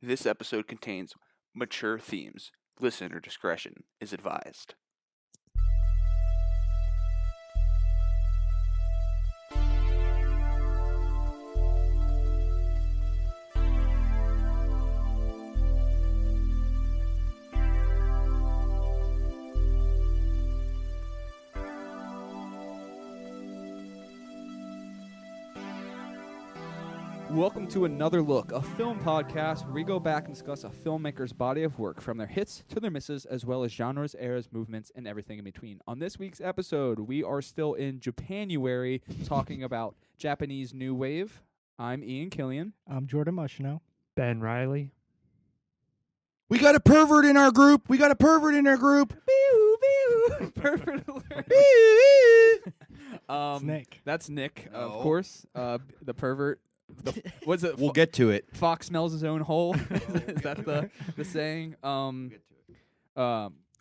This episode contains mature themes. Listener discretion is advised. Welcome to Another Look, a film podcast where we go back and discuss a filmmaker's body of work, from their hits to their misses, as well as genres, eras, movements, and everything in between. On this week's episode, we are still in Japanuary, talking about Japanese New Wave. I'm Ian Killian. I'm Jordan Mushno. Ben Riley. We got a pervert in our group. Pervert alert. It's Nick. That's Nick, of No. course. The pervert. What's it? We'll get to it. Fox smells his own hole. Is that the saying?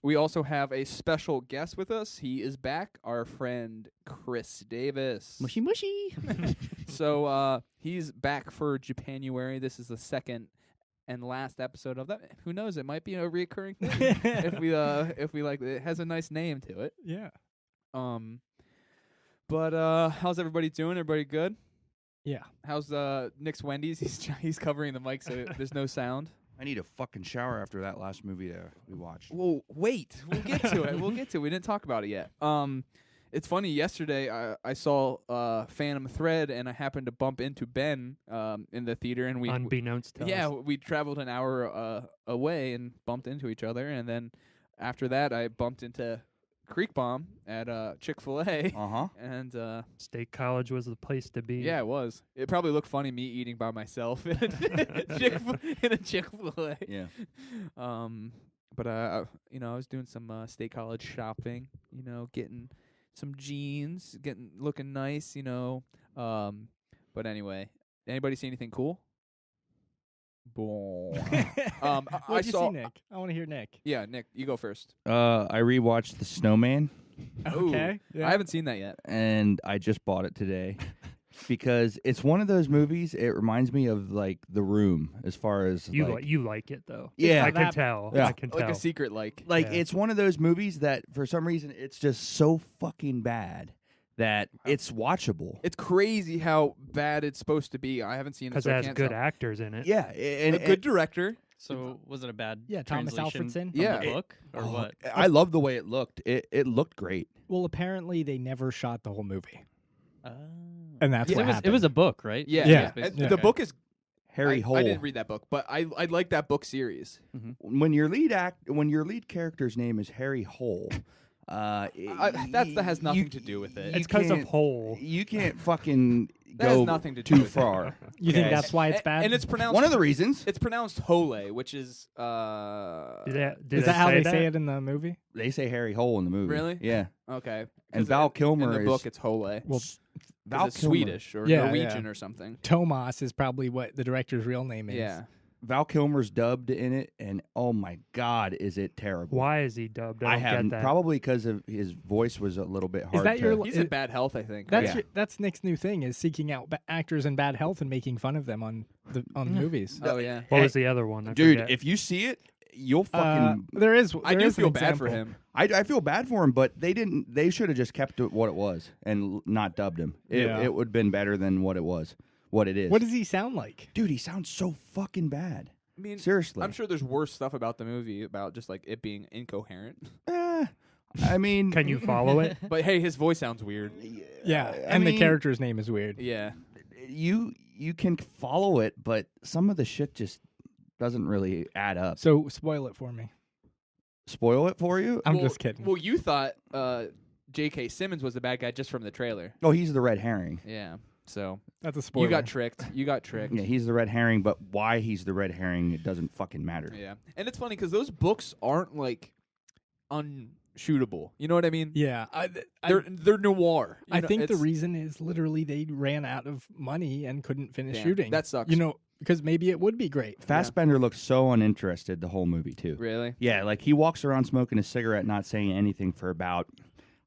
We also have a special guest with us. He is back, our friend Chris Davis. Mushy mushy. So he's back for Japanuary. This is the second and last episode of that. Who knows? It might be a recurring thing if we like. It has a nice name to it. Yeah. But how's everybody doing? Everybody good? Yeah. How's Nick's Wendy's? He's covering the mic so there's no sound. I need a fucking shower after that last movie that we watched. Well, wait. We'll get to it. We didn't talk about it yet. It's funny. Yesterday, I saw Phantom Thread, and I happened to bump into Ben in the theater, and Unbeknownst to us. we traveled an hour away and bumped into each other, and then after that, I bumped into Creek Bomb at Chick-fil-A, and State College was the place to be. yeah, it was. It probably looked funny me eating by myself in a Chick-fil-A. Yeah. But I was doing some State College shopping. Getting some jeans, looking nice. But anyway, anybody see anything cool? Boom. What'd you see, Nick? I want to hear Nick. Yeah, Nick, you go first. I rewatched The Snowman, Okay. I haven't seen that yet. and I just bought it today because it's one of those movies. It reminds me of like The Room, as far as You like, like it though. Yeah. I can That- tell. Yeah. I can Like tell. a secret, like. like Yeah. it's one of those movies that for some reason it's just so fucking bad that it's watchable. It's crazy how bad it's supposed to be. I haven't seen it, Because so it I has can't good tell. actors in it. Yeah, and A good director. So was it a bad Yeah, Thomas translation Alfredson. from Yeah. the book or Oh, what? I love the way it looked. It looked great. Well, apparently they never shot the whole movie, Oh. and that's Yeah, what it was happened. a book, right? Yeah, Yeah. And Yeah. the book is Harry Hole. I didn't read that book, but I like that book series. When your lead character's name is Harry Hole, That has nothing to do with it. you It's because of can't- Hole. You can't fucking That has go nothing to do too with it. far. You think Okay. that's why it's bad? And it's pronounced. One of the reasons It's pronounced Hole, which is Did Is that how they say it in the movie? they say Harry Hole in the movie. Really? Yeah. Okay. And 'Cause Val in Kilmer the is book it's Hole. Well, Val It's Kilmer. Swedish or Yeah, Norwegian yeah. or something. Tomas is probably what the director's real name is. Yeah. Val Kilmer's dubbed in it, and oh my God, is it terrible? Why is he dubbed? I I don't haven't. get that. Probably because of his voice was a little bit hard. that to, your He's in bad health, I think. That's Yeah. that's Nick's new thing, is seeking out actors in bad health and making fun of them on movies. Oh yeah. What was the other one? I dude? forget. If you see it, you'll fucking. There is. I there do is an feel bad for example. him. I feel bad for him, but they didn't. They should have just kept it what it was and not dubbed him. Yeah. It would have been better than what it was. What it is. What does he sound like? Dude, he sounds so fucking bad. I mean, Seriously. I'm sure there's worse stuff about the movie about just like it being incoherent. I mean, Can you follow it? But hey, his voice sounds weird. Yeah, I and the mean, character's name is weird. Yeah. You can follow it, but some of the shit just doesn't really add up. So spoil it for me. Spoil it for you? I'm Well- just kidding. Well, you thought J.K. Simmons was the bad guy just from the trailer. Oh, he's the red herring. Yeah. So That's a spoiler. you got tricked. You got tricked. Yeah, he's the red herring, but why he's the red herring, it doesn't fucking matter. Yeah. And it's funny because those books aren't like unshootable. You know what I mean? Yeah, They're noir. You I know, think the it's- reason is literally they ran out of money and couldn't finish Damn, shooting. that sucks. You know, because maybe it would be great. Fassbender looks so uninterested the whole movie, too. Really? Yeah, like he walks around smoking a cigarette, not saying anything for about,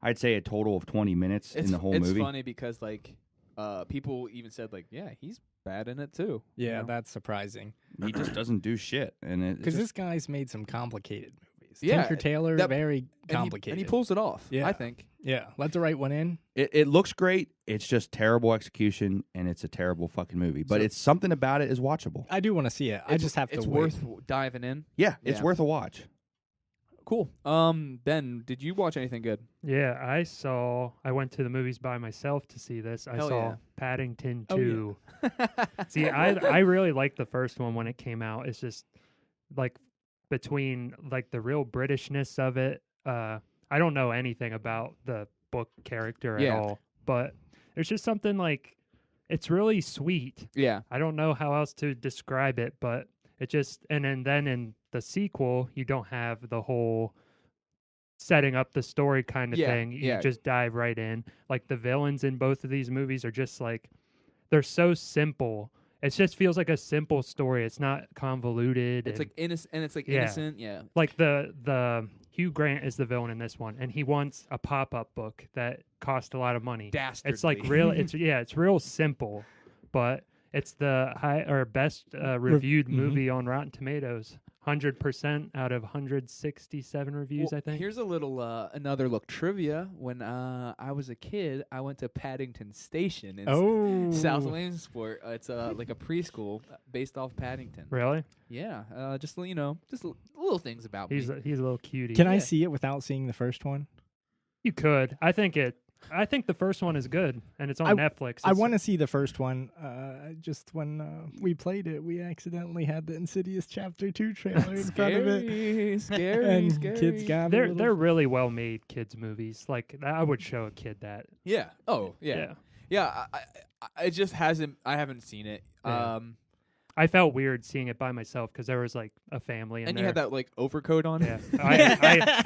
I'd say, a total of 20 minutes in the whole it's movie. funny because like people even said like, yeah, he's bad in it too. Yeah, you know? that's surprising. He just doesn't do shit, and Because this guy's made some complicated movies. Yeah, Tinker Taylor, that- very and complicated. he pulls it off. Yeah. I think. Yeah, let the right one in. it looks great. It's just terrible execution, and it's a terrible fucking movie. But So- it's something about it is watchable. I do want to see it. I It's- just have to It's wait. worth diving in. Yeah, it's Yeah. worth a watch. Cool. Ben, did you watch anything good? Yeah, I went to the movies by myself to see this. I Hell saw yeah. Paddington Oh, yeah. 2. See, I really liked the first one when it came out. It's just like between like the real Britishness of it. I don't know anything about the book character Yeah. at all, but there's just something like it's really sweet. Yeah. I don't know how else to describe it, but it just and then in the sequel you don't have the whole setting up the story kind of Yeah, thing. You yeah. just dive right in. Like the villains in both of these movies are just like they're so simple. It just feels like a simple story. It's not convoluted. It's and like innocent, and it's like Yeah. innocent. Yeah. like the Hugh Grant is the villain in this one, and he wants a pop-up book that cost a lot of money. Dastardly. It's like real. It's real simple, but it's the best reviewed movie on Rotten Tomatoes. 100% out of 167 reviews, Well, I think. Here's a little another look trivia. When I was a kid, I went to Paddington Station in South Williamsport. It's like a preschool based off Paddington. Really? Yeah, just little things about He's me. a little cutie. Can I Yeah. see it without seeing the first one? You could. I think the first one is good, and it's on Netflix. I It's- want to see the first one. Just when we played it, we accidentally had the Insidious Chapter 2 trailer in front of it. Scary, And scary. kids got a They're little- they're really well made kids movies. Like I would show a kid that. Yeah. Oh, yeah. Yeah. It just hasn't. I haven't seen it. Yeah. I felt weird seeing it by myself because there was like a family in And there. you had that like overcoat on. Yeah, I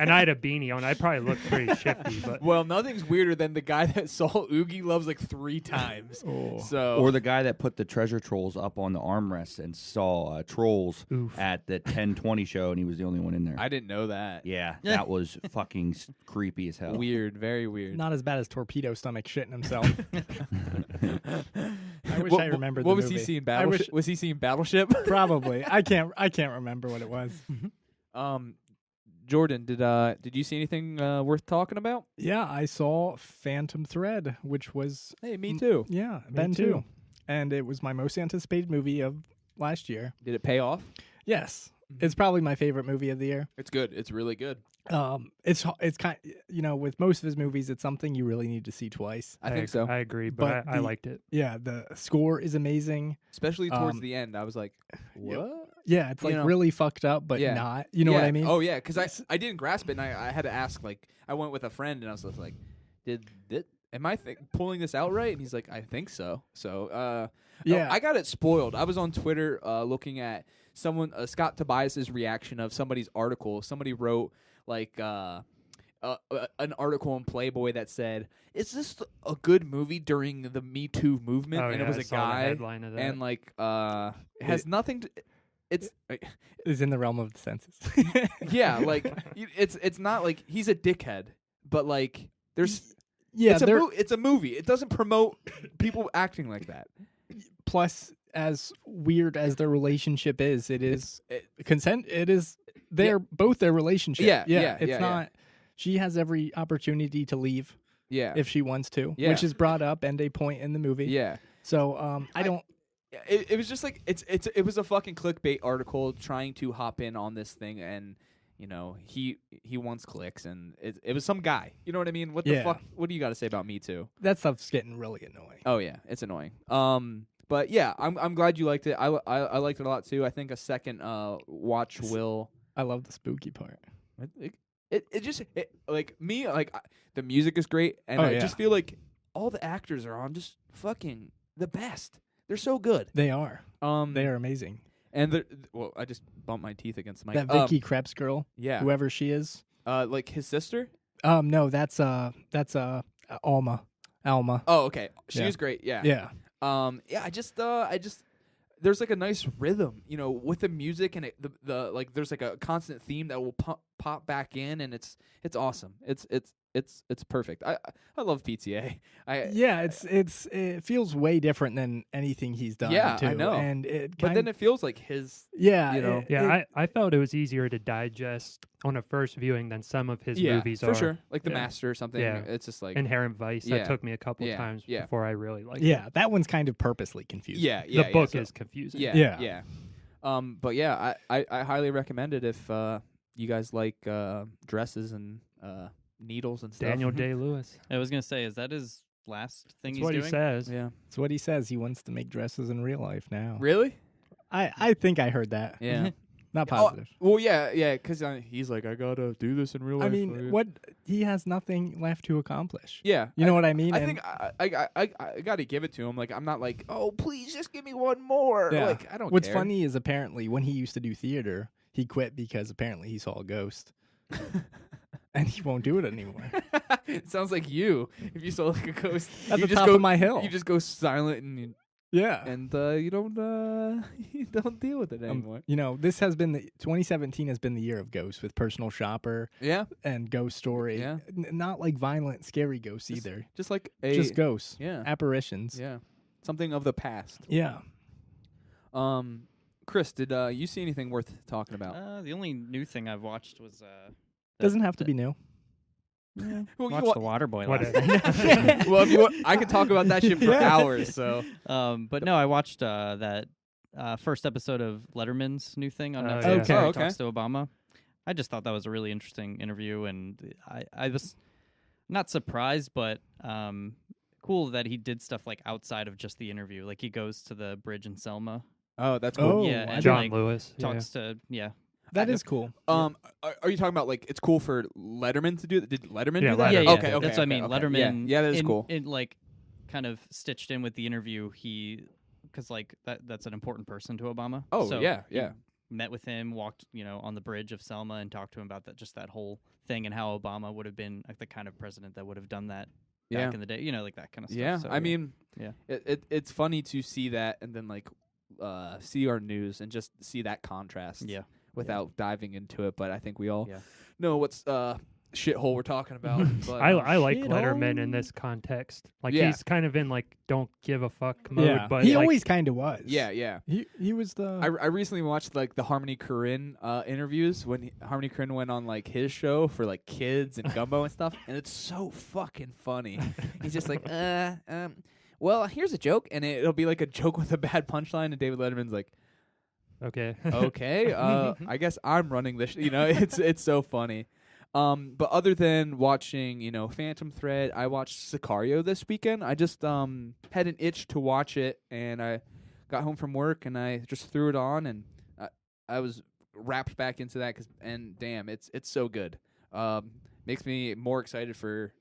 had a beanie on. I probably looked pretty shifty, but Well, nothing's weirder than the guy that saw Oogie Loves like 3 times. Oh. So Or the guy that put the treasure trolls up on the armrest and saw trolls oof. at the 10:20 show, and he was the only one in there. I didn't know that. Yeah, that was fucking creepy as hell. Weird, very weird. Not as bad as Torpedo Stomach shitting himself. I wish I remembered What the was he movie. seeing? I wish- Battleship? Was he seeing Battleship? Probably. I can't remember what it was. Jordan, did you see anything worth talking about? Yeah, I saw Phantom Thread, which was Hey, me too. yeah, Ben too. too. And it was my most anticipated movie of last year. Did it pay off? Yes. It's probably my favorite movie of the year. It's good. It's really good. It's kind with most of his movies, it's something you really need to see twice. I think so. I agree, but, I the- liked it. Yeah, the score is amazing. Especially towards um, the end, I was like, "What?" Yeah, it's You like know. really fucked up, but Yeah. not. You know what Yeah. I mean? Oh yeah, because I didn't grasp it, and I had to ask. Like, I went with a friend, and I was just like, am I pulling this out right?" And he's like, "I think so." So, Yeah. I got it spoiled. I was on Twitter looking at Scott Tobias's reaction of somebody's article. Somebody wrote like an article in Playboy that said, "Is this a good movie during the Me Too movement?" Oh, and yeah, it was I a saw the guy, headline of that. and like has nothing to. It's Is in the realm of the senses. yeah, like it's not like he's a dickhead, but like there's yeah, it's a movie. It doesn't promote people acting like that. plus as weird as their relationship is, it is It- consent. It is both their relationship. Yeah, It's yeah. not. She has every opportunity to leave Yeah, if she wants to, Yeah. which is brought up and a point in the movie. yeah. So I don't. It was just like it was a fucking clickbait article trying to hop in on this thing, and you know he wants clicks, and it was some guy. You know what I mean? What the Yeah. fuck? What do you got to say about Me Too? That stuff's getting really annoying. Oh yeah, it's annoying. But yeah, I'm glad you liked it. I liked it a lot too. I think a second watch will. I love the spooky part. The music is great, and Oh, I yeah. just feel like all the actors are on just fucking the best. They're so good. They are. They are amazing. and I just bumped my teeth against the mic. That Vicky Krebs girl, yeah, whoever she is. like his sister. No, that's Alma. Oh, okay, she Yeah. was great. Yeah, Yeah. yeah. I just there's like a nice rhythm, with the music, and the like. There's like a constant theme that will pop back in, and it's awesome. It's perfect. I love PTA. Yeah, it feels way different than anything he's done. Yeah, too. I know. And but then it feels like his. yeah, you know. I felt it was easier to digest on a first viewing than some of his movies for are. sure. Like The Yeah. Master or something. Yeah. It's just like Inherent Vice. Yeah. That took me a couple Yeah. times Yeah. before I really liked yeah, it. that one's kind of purposely confusing. yeah. The book so- is confusing. Yeah. But yeah, I highly recommend it if you guys like dresses and needles and stuff. Daniel Day-Lewis. I was gonna say, is that his last thing That's he's what doing? he says. Yeah. That's what he says. He wants to make dresses in real life now. Really? I think I heard that. Yeah. Not positive. Well, yeah, because he's like, I gotta do this in real life. I for mean, you." what he has nothing left to accomplish. Yeah. You know what I mean? I And- think I got to give it to him. Like, I'm not like, oh, please just give me one more. Yeah. Like, I don't What's care. funny is apparently when he used to do theater, he quit because apparently he saw a ghost. And he won't do it anymore. It sounds like you. If you saw like a ghost, At you the just top go, of my hill. You just go silent Yeah. and you don't you don't deal with it anymore. You know, this has been 2017 has been the year of ghosts with Personal Shopper Yeah. and Ghost Story. Yeah. Not like violent, scary ghosts Just- either. Just like a Just ghosts. Yeah. Apparitions. Yeah. Something of the past. Yeah. Chris, did you see anything worth talking about? The only new thing I've watched was Doesn't have to be new. Well, watched you The Waterboy Whatever. last night. well, if you want, I could talk about that shit for Yeah. hours. So But no, I watched that first episode of Letterman's new thing on Oh, Netflix. yeah. Okay. where he Okay. talks to Obama. I just thought that was a really interesting interview, and I was not surprised, but cool that he did stuff like outside of just the interview. Like he goes to the bridge in Selma, that's cool. Oh, yeah, I and John like Lewis. Yeah. talks to That is cool. Are you talking about like it's cool for Letterman to do that? Did Letterman Yeah, do that? yeah, Letterman. yeah. Okay, That's what I okay, mean. okay. Letterman. Yeah, that is in, cool. It like kind of stitched in with the interview. Because like that's an important person to Obama. Oh, So yeah, he yeah. Met with him, walked on the bridge of Selma, and talked to him about that whole thing and how Obama would have been like the kind of president that would have done that Yeah. back in the day. Like that kind of stuff. Yeah, So, I mean, Yeah. it's funny to see that and then like see our news and just see that contrast. Yeah. Without diving into it, but I think we all Yeah. know what's shithole we're talking about. But, I like Shit Letterman in on. this context. Like Yeah. he's kind of in like don't give a fuck mode, Yeah. but He like, always kind of was. yeah. He was the. I recently watched like the Harmony Korine interviews when Harmony Korine went on like his show for like kids and Gumbo and stuff, and it's so fucking funny. He's just like, well, here's a joke, and it'll be like a joke with a bad punchline, and David Letterman's like, okay. okay, I guess I'm running this. It's so funny. But other than watching, Phantom Thread, I watched Sicario this weekend. I just had an itch to watch it, and I got home from work and I just threw it on, and I was wrapped back into that. And damn, it's so good. Makes me more excited for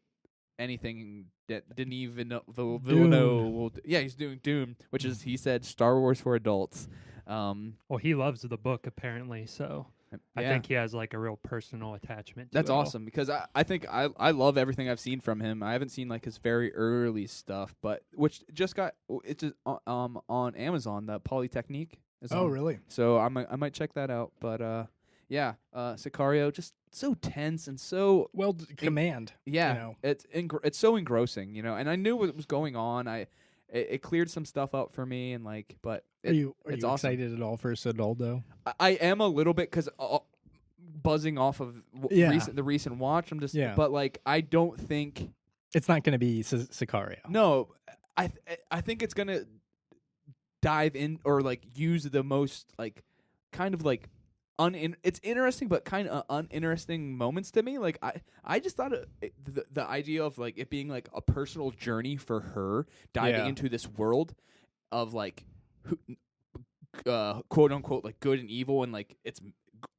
anything that didn't even know Villeneuve. Yeah, he's doing Doom, which is, he said, Star Wars for adults. Well, he loves the book apparently, so I Yeah. think he has like a real personal attachment to That's it all. awesome because I think I love everything I've seen from him. I haven't seen like his very early stuff, but which just got it's just on Amazon. The Polytechnique is oh, on. really? So I might check that out. But yeah, Sicario, just so tense and so Well, command. yeah. You know. It's so engrossing, and I knew what was going on. It cleared some stuff up for me, and like, but Are you it's awesome. excited at all for Sodaldo? I am a little bit because buzzing off of Yeah. the recent watch. I'm just, Yeah. but like, I don't think. It's not going to be Sicario. No, I think it's gonna dive in or like use the most like kind of like it's interesting but kind of uninteresting moments to me. Like I just thought the idea of like it being like a personal journey for her diving Yeah. into this world of like quote unquote like good and evil, and like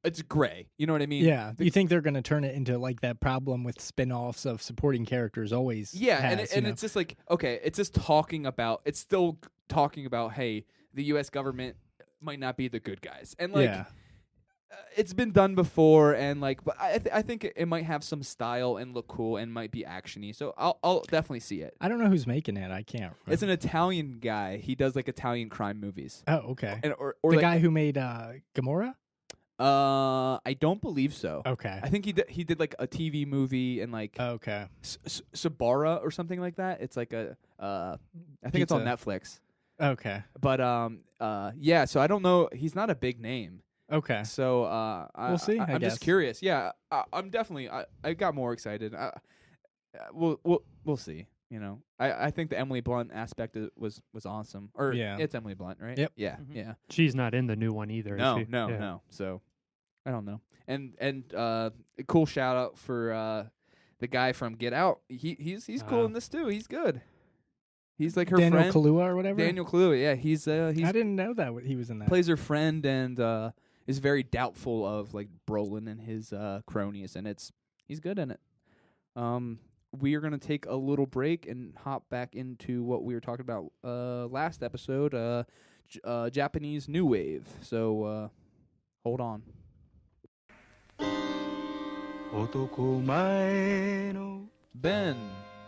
it's gray. You know what I mean? Yeah. You think they're going to turn it into like that problem with spin-offs of supporting characters always Yeah, has, and it's just like, okay, it's just it's still talking about, hey, the U.S. government might not be the good guys, and like, yeah. it's been done before, and like, but I think it might have some style and look cool and might be actiony, so I'll definitely see it. I don't know who's making it. I can't. It's an Italian guy. He does like Italian crime movies, Oh, okay. and or The like, guy who made Gamora? I don't believe so. Okay. I think he did like a TV movie and like Okay. Sabara or something like that. It's like a I think it's on Pizza. Netflix. Okay. But yeah. So I don't know. He's not a big name. Okay. So We'll see, I I'm guess. just curious. Yeah, I'm definitely. I got more excited. We'll see. You know, I think the Emily Blunt aspect was awesome. Or Yeah. it's Emily Blunt, right? Yep. Yeah, Mhm. yeah. She's not in the new one either. No, is she? no, Yeah. no. So I don't know. And a cool shout out for the guy from Get Out. He's cool in this too. He's good. He's like her Daniel friend. Kaluuya or whatever. Daniel Kaluuya. Yeah, he's I didn't know that he was in that. plays her friend and is very doubtful of like Brolin and his cronies, and he's good in it. We are gonna take a little break and hop back into what we were talking about last episode, Japanese New Wave. So hold on. Ben,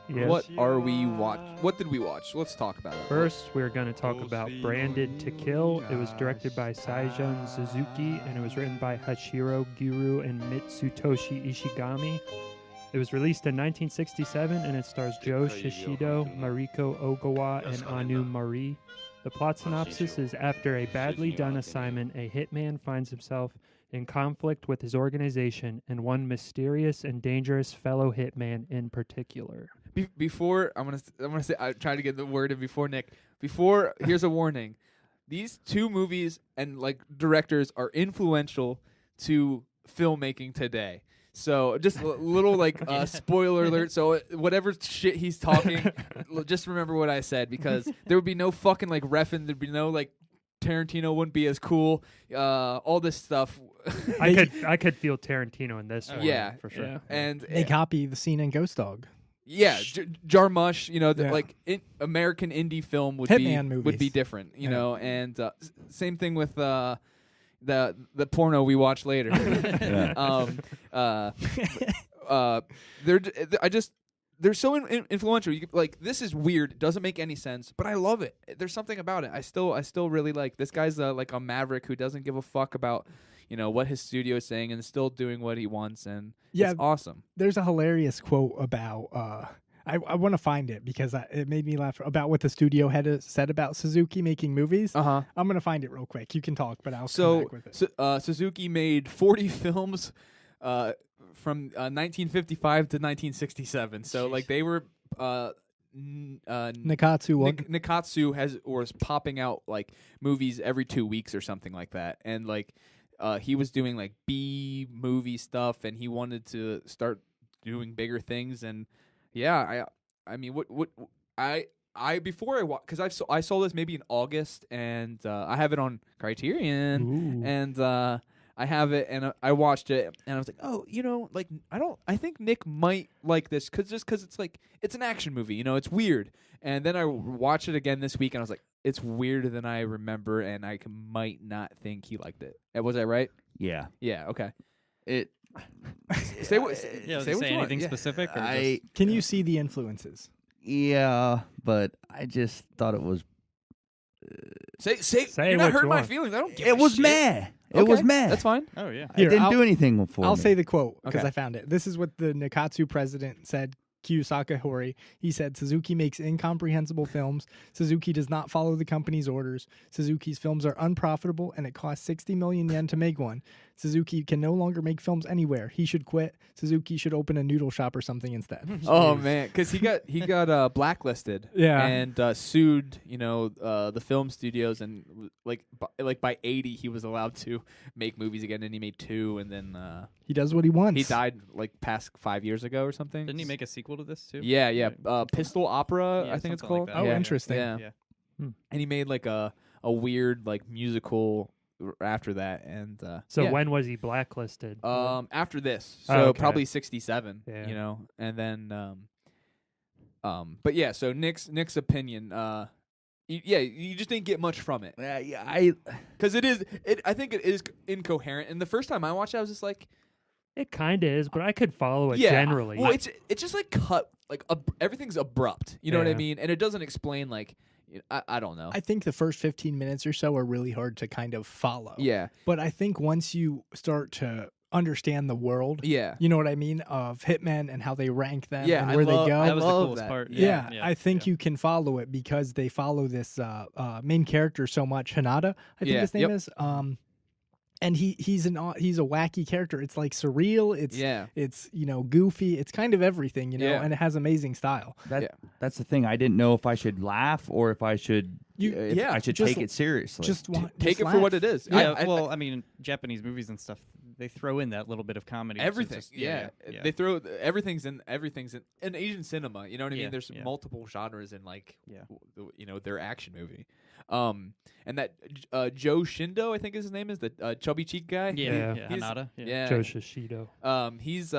Yes. what are we watch? What did we watch? Let's talk about it. First, we're going to talk about Branded to Kill. It was directed by Seijun Suzuki, and it was written by Hachiro Guru and Mitsutoshi Ishigami. It was released in 1967, and it stars Joe Shishido, Mariko Ogawa, and Anu Marie. The plot synopsis is after a badly done assignment, a hitman finds himself in conflict with his organization and one mysterious and dangerous fellow hitman in particular. Before I'm gonna say I'm trying to get the word in before Nick. Before here's a warning: these two movies and like directors are influential to filmmaking today. So just a little like spoiler alert. So whatever shit he's talking, just remember what I said because there would be no fucking like reffing. There'd be no like Tarantino wouldn't be as cool. All this stuff. I could feel Tarantino in this one. Yeah, for sure. yeah. And They copy the scene in Ghost Dog. yeah, Jarmusch, you know, Yeah. like American indie film would Hitman be movies. different, you Yeah. know, and same thing with the porno we watch later. They're so influential. Like this is weird. It doesn't make any sense, but I love it. There's something about it. I still really like this guy's like a maverick who doesn't give a fuck about what his studio is saying and is still doing what he wants, and Yeah. it's awesome. There's a hilarious quote about I want to find it because it made me laugh about what the studio head said about Suzuki making movies. Uh huh. I'm gonna find it real quick. You can talk, but I'll come So back with it. Suzuki made 40 films from 1955 to 1967. So like they were Nikatsu one. Nikatsu was popping out like movies every 2 weeks or something like that, and like he was doing like B movie stuff, and he wanted to start doing bigger things. And yeah, I mean what I before I watched, because I saw this maybe in August, and I have it on Criterion. Ooh. And I have it, and I watched it, and I was like, oh, like I think Nick might like this because it's like it's an action movie, it's weird. And then I watched it again this week, and I was like, it's weirder than I remember, and I might not think he liked it. Was I right? Yeah. Yeah. Okay. It. Say what? Yeah, say what say you want. anything Yeah. specific? Or I. Can you see the influences? Yeah, but I just thought it was. Say. Say You're what not you hurting my want. feelings. I don't. Give It a was shit. meh. It was Okay, meh. That's fine. oh yeah. It didn't do anything for I'll me. say the quote because Okay. I found it. This is what the Nikatsu president said. Kyu Sakahori. He said, Suzuki makes incomprehensible films. Suzuki does not follow the company's orders. Suzuki's films are unprofitable, and it costs 60 million yen to make one. Suzuki can no longer make films anywhere. He should quit. Suzuki should open a noodle shop or something instead. Oh man, because he got blacklisted. Yeah. and sued the film studios, and by 80 he was allowed to make movies again, and he made 2, and then He does what he wants. he died like past 5 years ago or something. Didn't he make a sequel to this too? Yeah. Right. Pistol Opera, Yeah, I think it's something called. like that. Oh, yeah. interesting. Yeah. Yeah. And he made like a weird like musical after that, and So yeah. when was he blacklisted? After this, so Oh, okay. probably 67. Yeah. And then but yeah. So Nick's opinion. You just didn't get much from it because I think it is incoherent. And the first time I watched it, I was just like, It kind of is, but I could follow it yeah. generally. Well, it's just like cut, like everything's abrupt. You know what I Yeah. mean? And it doesn't explain like I don't know. I think the first 15 minutes or so are really hard to kind of follow. Yeah. But I think once you start to understand the world, Yeah. you know what I mean, of hitmen and how they rank them Yeah, and I where love- they go. I That was the love coolest that. part. Yeah, I think you can follow it because they follow this main character so much. Hanada, I think Yeah, his name yep. is. And he's a wacky character. It's like surreal. It's Yeah. it's goofy. It's kind of everything, Yeah. and it has amazing style. That's the thing. I didn't know if I should laugh or if I should I should just- take it seriously. Take it for what it is. Yeah, I I mean, Japanese movies and stuff, they throw in that little bit of comedy. which is everything. just- Yeah. yeah. They throw everything's in Asian cinema. You know what I mean? Yeah, There's yeah. multiple genres in like Yeah. their action movie. And that Joe Shindo, I think his name is the chubby cheek guy. Yeah, He's- Hanada. Yeah. Joe Shishido. He's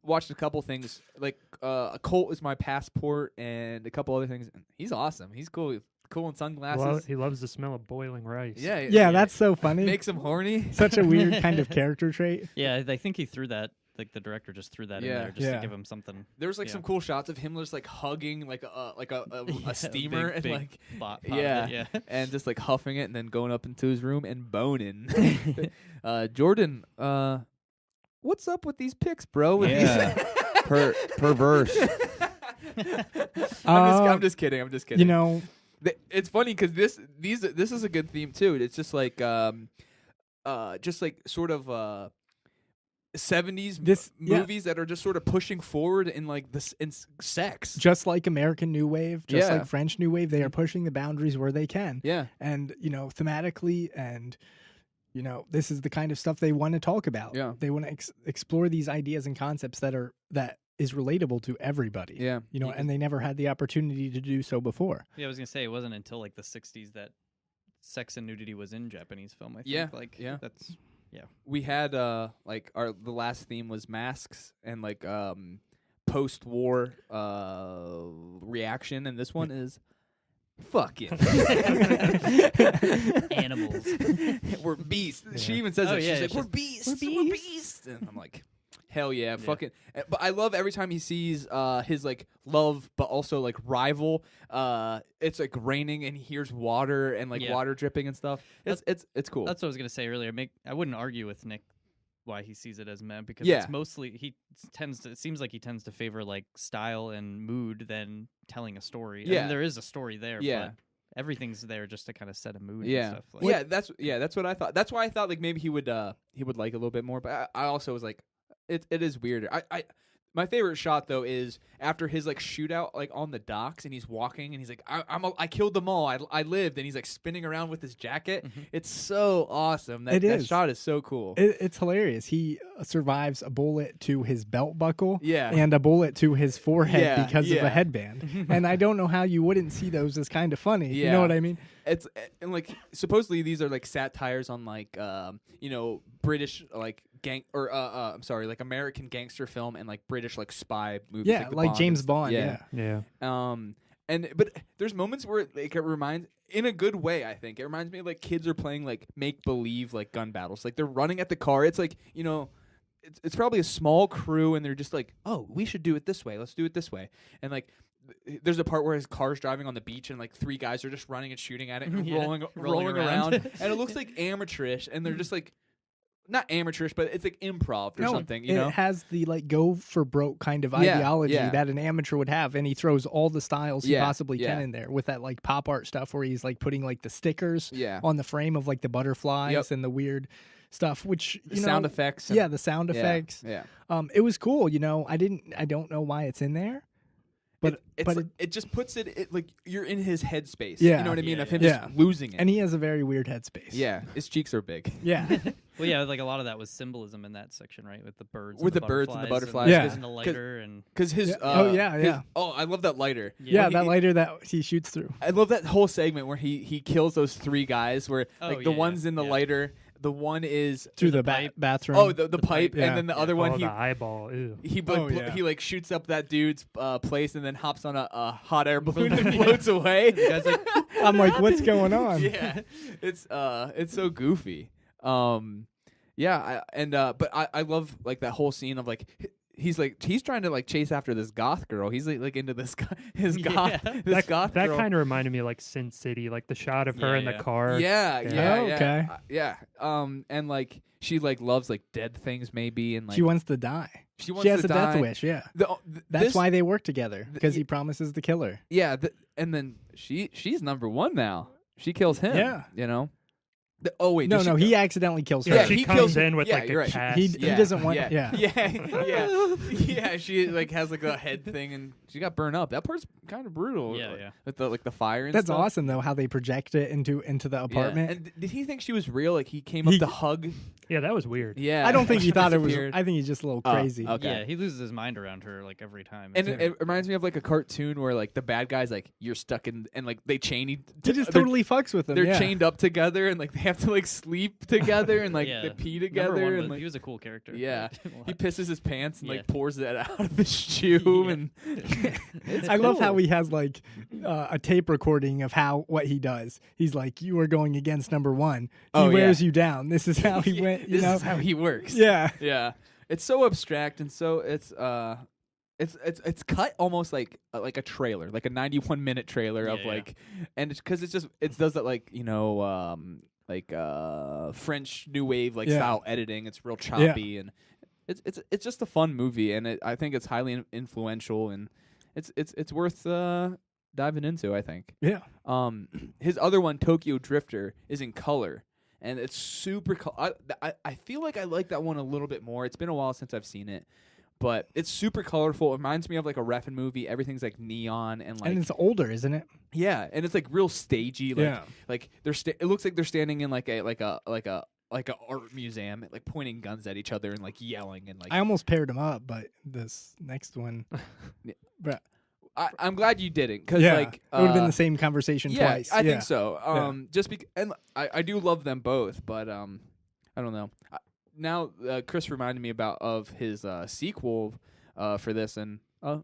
watched a couple things like a Colt is my passport and a couple other things. He's awesome. He's cool in sunglasses. He loves the smell of boiling rice. Yeah, that's so funny. makes him horny. Such a weird kind of character trait. Yeah, I think he threw that. Like the director just threw that in Yeah. there just Yeah. to give him something. There was like Yeah. some cool shots of him just like hugging like a Yeah, steamer and big like pot of yeah, it, yeah. and just like huffing it and then going up into his room and boning. Jordan, what's up with these pics, bro? With Yeah. Perverse. I'm just kidding. I'm just kidding. It's It's funny because this is a good theme too. It's just like sort of 70s movies that are just sort of pushing forward in like in sex. just like American New Wave, just Yeah. like French New Wave, they are pushing the boundaries where they can. Yeah. And thematically, and this is the kind of stuff they want to talk about. Yeah. They want to explore these ideas and concepts that is relatable to everybody. Yeah. And they never had the opportunity to do so before. Yeah, I was gonna say it wasn't until like the '60s that sex and nudity was in Japanese film. I think. Yeah, Like yeah. that's We had like the last theme was masks and like post-war reaction, and this one is fucking animals. we're beasts. She even says Oh, it. yeah, She's like, it's we're just, beasts. "We're We're beasts." beasts. And I'm like, hell yeah, fucking. But I love every time he sees his like love, but also like rival. It's like raining and he hears water and like Yeah. water dripping and stuff. It's cool. That's what I was gonna say earlier. I wouldn't argue with Nick why he sees it as meh because Yeah. it's mostly it seems like he tends to favor like style and mood than telling a story. I Yeah. mean, there is a story there, Yeah. but everything's there just to kind of set a mood Yeah, and stuff. Like, that's what I thought. That's why I thought like maybe he would like a little bit more. But I also was like, it is weird. My favorite shot though is after his like shootout like on the docks and he's walking and he's like I killed them all. I lived, and he's like spinning around with his jacket. It's so awesome. That shot is so cool. It's hilarious. He survives a bullet to his belt buckle Yeah. and a bullet to his forehead Yeah, because of yeah. a headband. And I don't know how you wouldn't see those as kind of funny. You Yeah. know what I mean? It's and like supposedly these are like satires on like British like I'm sorry, like American gangster film and like British like spy movies. Yeah, the like Bond James and stuff. Bond. Yeah. Yeah. But there's moments where like it reminds in a good way. I think it reminds me of like kids are playing like make believe like gun battles. Like they're running at the car. It's like it's probably a small crew and they're just like, oh, we should do it this way. Let's do it this way. And like there's a part where his car's driving on the beach and like three guys are just running and shooting at it and Yeah, rolling rolling around. around. And it looks like amateurish and they're just like not amateurish, but it's like improv or No, something, it has the like go for broke kind of ideology that an amateur would have, and he throws all the styles he possibly can in there with that like pop art stuff where he's like putting like the stickers on the frame of like the butterflies and the weird stuff, which sound effects. The sound effects. Yeah. It was cool. I don't know why it's in there. But it just puts it like you're in his headspace. Yeah. You know what I mean? Yeah, Of him yeah. just losing it. And he has a very weird headspace. Yeah, his cheeks are big. Yeah. Well, yeah, like a lot of that was symbolism in that section, right? With the birds, With and the birds and the butterflies. Yeah. and the lighter, and Because his I love that lighter. Yeah, When that he- lighter that he shoots through. I love that whole segment where he kills those three guys. Where like the one's in the lighter, the one is Through the pipe. bathroom. oh the pipe, yeah. and then the other one the eyeball. Ew. he yeah. like shoots up that dude's place and then hops on a hot air balloon and floats away. guys like I'm like, what's going on? Yeah, it's so goofy. But I love like that whole scene of like he's trying to like chase after this goth girl. He's like into this his goth Yeah. this goth That girl. kind of reminded me of like Sin City, like the shot of her Yeah, in the yeah. car. Yeah, Yeah. yeah, Oh, yeah. okay. Yeah. And like she like loves like dead things maybe, and like she wants to die. she wants She has to a die. death wish. Yeah. That's This- why they work together, because y- he promises to kill her. Yeah, and then she's number one now. She kills him. Yeah. You know. Oh wait, No, does she no, kill- he accidentally kills her. Yeah, Yeah, she he comes kills- in with yeah, like you're a right. cast. He doesn't want. Yeah. Yeah. She like has like a head thing, and she got burned up. That part's kind of brutal. Yeah, like, yeah. With the fire and That's stuff. awesome though, how they project it into the Yeah. apartment. And did he think she was real? Like he came up He- to hug. Yeah, that was weird. Yeah. I don't think he thought it was. disappeared. I think he's just a little Oh, crazy. okay. Yeah, he loses his mind around her like every time. And It's it reminds me of like a cartoon where like the bad guys like you're stuck in and like they chain. He just they're- totally fucks with him. They're yeah. chained up together and like they have to like sleep together and like yeah. they pee Number together one and was- like he was a cool character. yeah. A he lot. pisses his pants and Yeah. like pours it out of his shoe Yeah. and I love how cool. he has like a tape recording of what he does. He's like, "You are going against number one. He Oh, yeah. wears you down. This is how he went." You this know, is how he works. yeah. Yeah. It's so abstract and so it's cut almost like a trailer, like a 91-minute trailer of Yeah, yeah. like, and because it does that like French new wave like Yeah. style editing. It's real choppy and it's just a fun movie and I think it's highly influential and it's worth diving into. I think. Yeah. His other one, Tokyo Drifter, is in color. And it's super. I feel like I like that one a little bit more. It's been a while since I've seen it, but it's super colorful. It reminds me of like a Refn movie. Everything's like neon and like And it's older, isn't it? yeah, and it's like real stagey. Like Yeah. like it looks like they're standing in like a art museum, like pointing guns at each other and like yelling and like. I almost paired him up, but this next one, but I'm glad you didn't because yeah, like it would have been uh, the same conversation yeah, twice. I yeah. think so. Just and I do love them both, but I don't know. Now Chris reminded me of his sequel for this, and I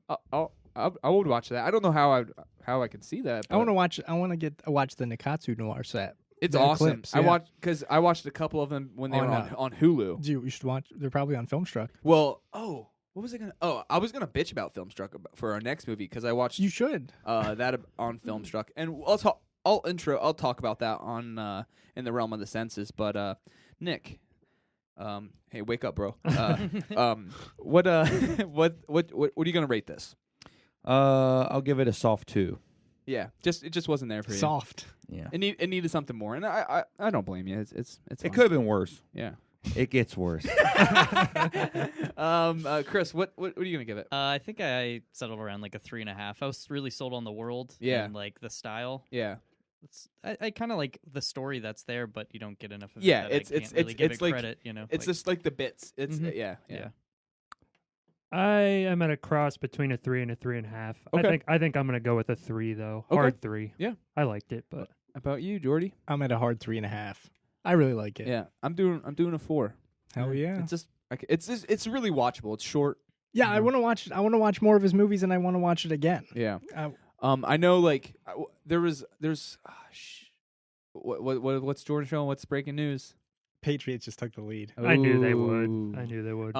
would watch that. I don't know how I can see that. I want but to watch the Nikatsu Noir set. It's the awesome. clips, I yeah. watched a couple of them when they On, were on Hulu. You should watch. They're probably on Filmstruck. Well, what was I gonna? Oh, I was gonna bitch about Filmstruck for our next movie because I watched You should. that on Filmstruck, and I'll talk about that on in the realm of the senses. But Nick, hey, wake up, bro. What are you gonna rate this? I'll give it a soft 2. Yeah, it just wasn't there for you. Soft. Yeah. It needed something more, and I don't blame you. It's It fine. could have been worse. Yeah. It gets worse. Chris, what are you gonna give it? I think I settled around like a 3.5. I was really sold on the world. Yeah. And like the style. Yeah. I kind of like the story that's there, but you don't get enough of Yeah, it. that I can't really give it like credit. You know, it's like, just like the bits. It's Mhm. yeah. yeah. I am at a cross between a 3 and a 3.5. Okay. I think I'm gonna go with a 3 though. Okay. Hard 3. Yeah. I liked it, but About you, Jordy? I'm at a hard 3.5. I really like it. Yeah, I'm doing a 4. Hell yeah. It's just it's really watchable. It's short. Yeah, I want to watch. I want to watch more of his movies, and I want to watch it again. Yeah. Uh, I know like there's what's Jordan showing? What's breaking news? Patriots just took the lead. I knew they Ooh. would. I knew they would.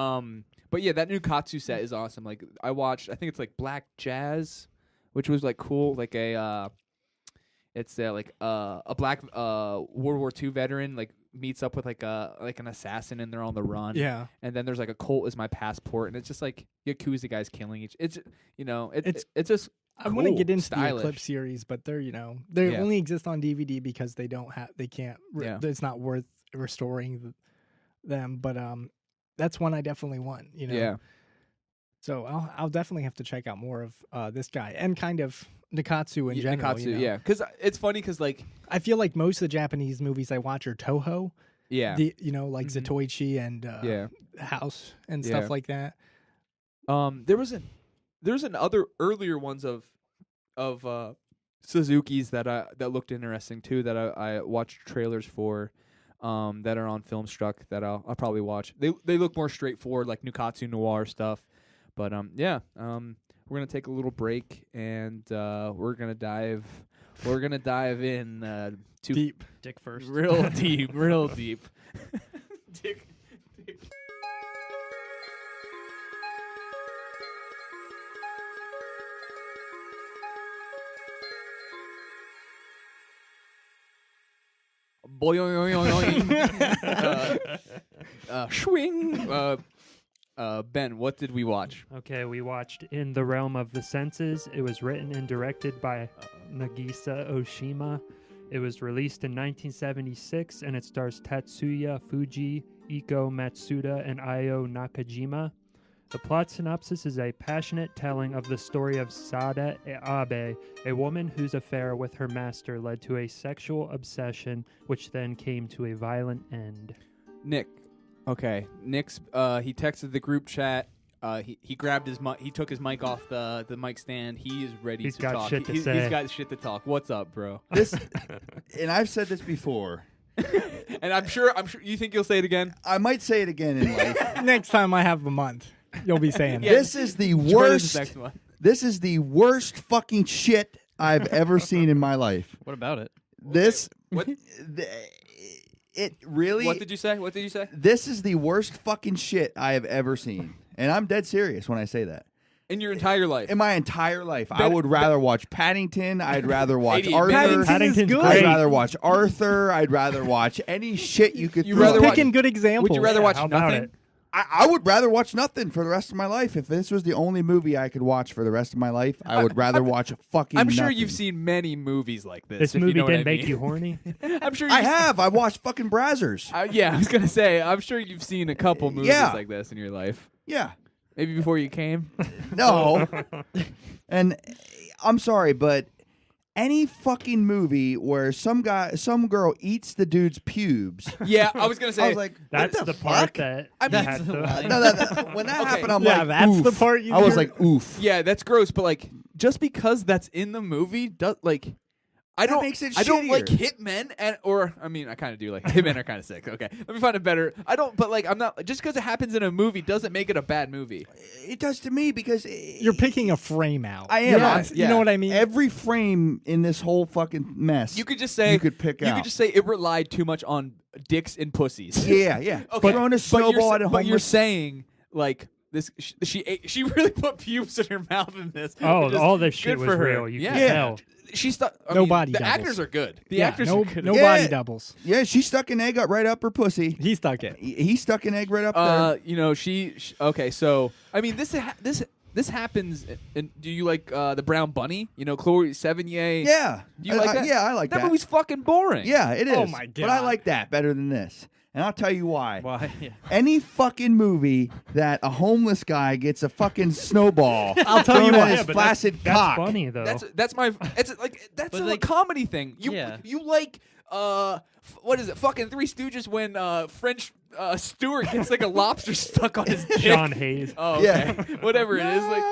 But yeah, that new Katsu set is awesome. Like I watched, I think it's like Black Jazz, which was like cool. Like it's like a black World War II veteran like meets up with like an assassin and they're on the run. Yeah, And then there's like a Colt is my passport, and it's just like Yakuza guys killing each. It's It's- it's just I want to cool, get into stylish. the Eclipse series, but they Yeah. only exist on DVD because they can't. Yeah. It's not worth restoring them. But that's one I definitely want. You know. Yeah. So I'll definitely have to check out more of this guy and kind of Nikatsu in general. Nikatsu, you know? yeah, because it's funny because like I feel like most of the Japanese movies I watch are Toho. yeah Like Mhm. Zatoichi and yeah. House and Yeah. stuff like that. There's an other earlier ones of Suzuki's that looked interesting too that I watched trailers for that are on Filmstruck that I'll probably watch. They look more straightforward like Nikatsu Noir stuff. But we're gonna take a little break and we're gonna dive in to Deep. Dick first. real deep, real deep. Dick. boing, swing. Ben, what did we watch? Okay, we watched In the Realm of the Senses. It was written and directed by Nagisa Oshima. It was released in 1976, and it stars Tatsuya Fuji, Iko Matsuda, and Ayo Nakajima. The plot synopsis is a passionate telling of the story of Sada Abe, a woman whose affair with her master led to a sexual obsession, which then came to a violent end. Nick. Okay. Nick's he texted the group chat. He grabbed his mic. He took his mic off the mic stand. He is ready He's to got talk. shit to He's say. got shit to talk. What's up, bro? This, and I've said this before. And I'm sure you think you'll say it again. I might say it again in life. Next time I have a month, you'll be saying Yeah. it. This is the Jordan's worst. the next one. This is the worst fucking shit I've ever seen in my life. What about it? This, What? it really. What did you say? What did you say? This is the worst fucking shit I have ever seen, and I'm dead serious when I say that. In your entire life. In my entire life, I would rather watch Paddington. I'd rather watch 88 Arthur. minutes. Paddington's good. I'd great. rather watch Arthur. I'd rather watch any shit you could. You throw rather at He's watch- me. picking good examples. Would you rather Yeah, watch how about nothing? it? I would rather watch nothing for the rest of my life. If this was the only movie I could watch for the rest of my life, I would rather watch fucking. I'm sure nothing. you've seen many movies like this. This if you movie know what didn't I make mean. you horny? I'm sure I you've have. I watched fucking Brazzers. Yeah, I was gonna say. I'm sure you've seen a couple movies Yeah. like this in your life. Yeah. Maybe before you came. No. And I'm sorry, but any fucking movie where some girl eats the dude's pubes. Yeah, I was gonna say. I was like, That's what the part fuck? that I you mean, had that's the to- line. No, when that Okay. happened, I'm Yeah, like, that's the oof. part you I was hear. like, oof. yeah, that's gross. But like, just because that's in the movie, I That don't. makes it I don't like shittier. hitmen, I mean, I kind of do like hitmen are kind of sick. Okay, let me find a better. I don't, but like, I'm not. Just because it happens in a movie doesn't make it a bad movie. It does to me because You're picking a frame out. I am. Yeah, You know what I mean? Every frame in this whole fucking mess. You could just say you could pick You out. could just say it relied too much on dicks and pussies. Yeah, yeah. Okay, Throwing a but you're snowball sa- at a But you're homeless. saying like this. She really put pubes in her mouth in this. Oh, which is all this shit good was for her. real. You yeah. can Yeah. tell. She's stuck. No body The doubles. actors are good. The Yeah, actors no, are good. no Yeah. body doubles. Yeah, she stuck an egg right up her pussy. He stuck it. He stuck an egg right up there. You know, she okay. So I mean, this happens. And do you like the Brown Bunny? You know, Chloe Sevigny. Yeah. Do you like that? Yeah, I like that. That movie's fucking boring. Yeah, it is. Oh my But I God. like that better than this. And I'll tell you why. Why? Yeah. Any fucking movie that a homeless guy gets a fucking snowball I'll tell you thrown why. at Yeah, his but flaccid That's cock. funny though. That's my. It's like that's But a like- comedy thing. You Yeah. you like what is it? Fucking Three Stooges when French Stewart gets like a lobster stuck on his dick. Sean Hayes. Oh, okay. Yeah. Whatever it is, like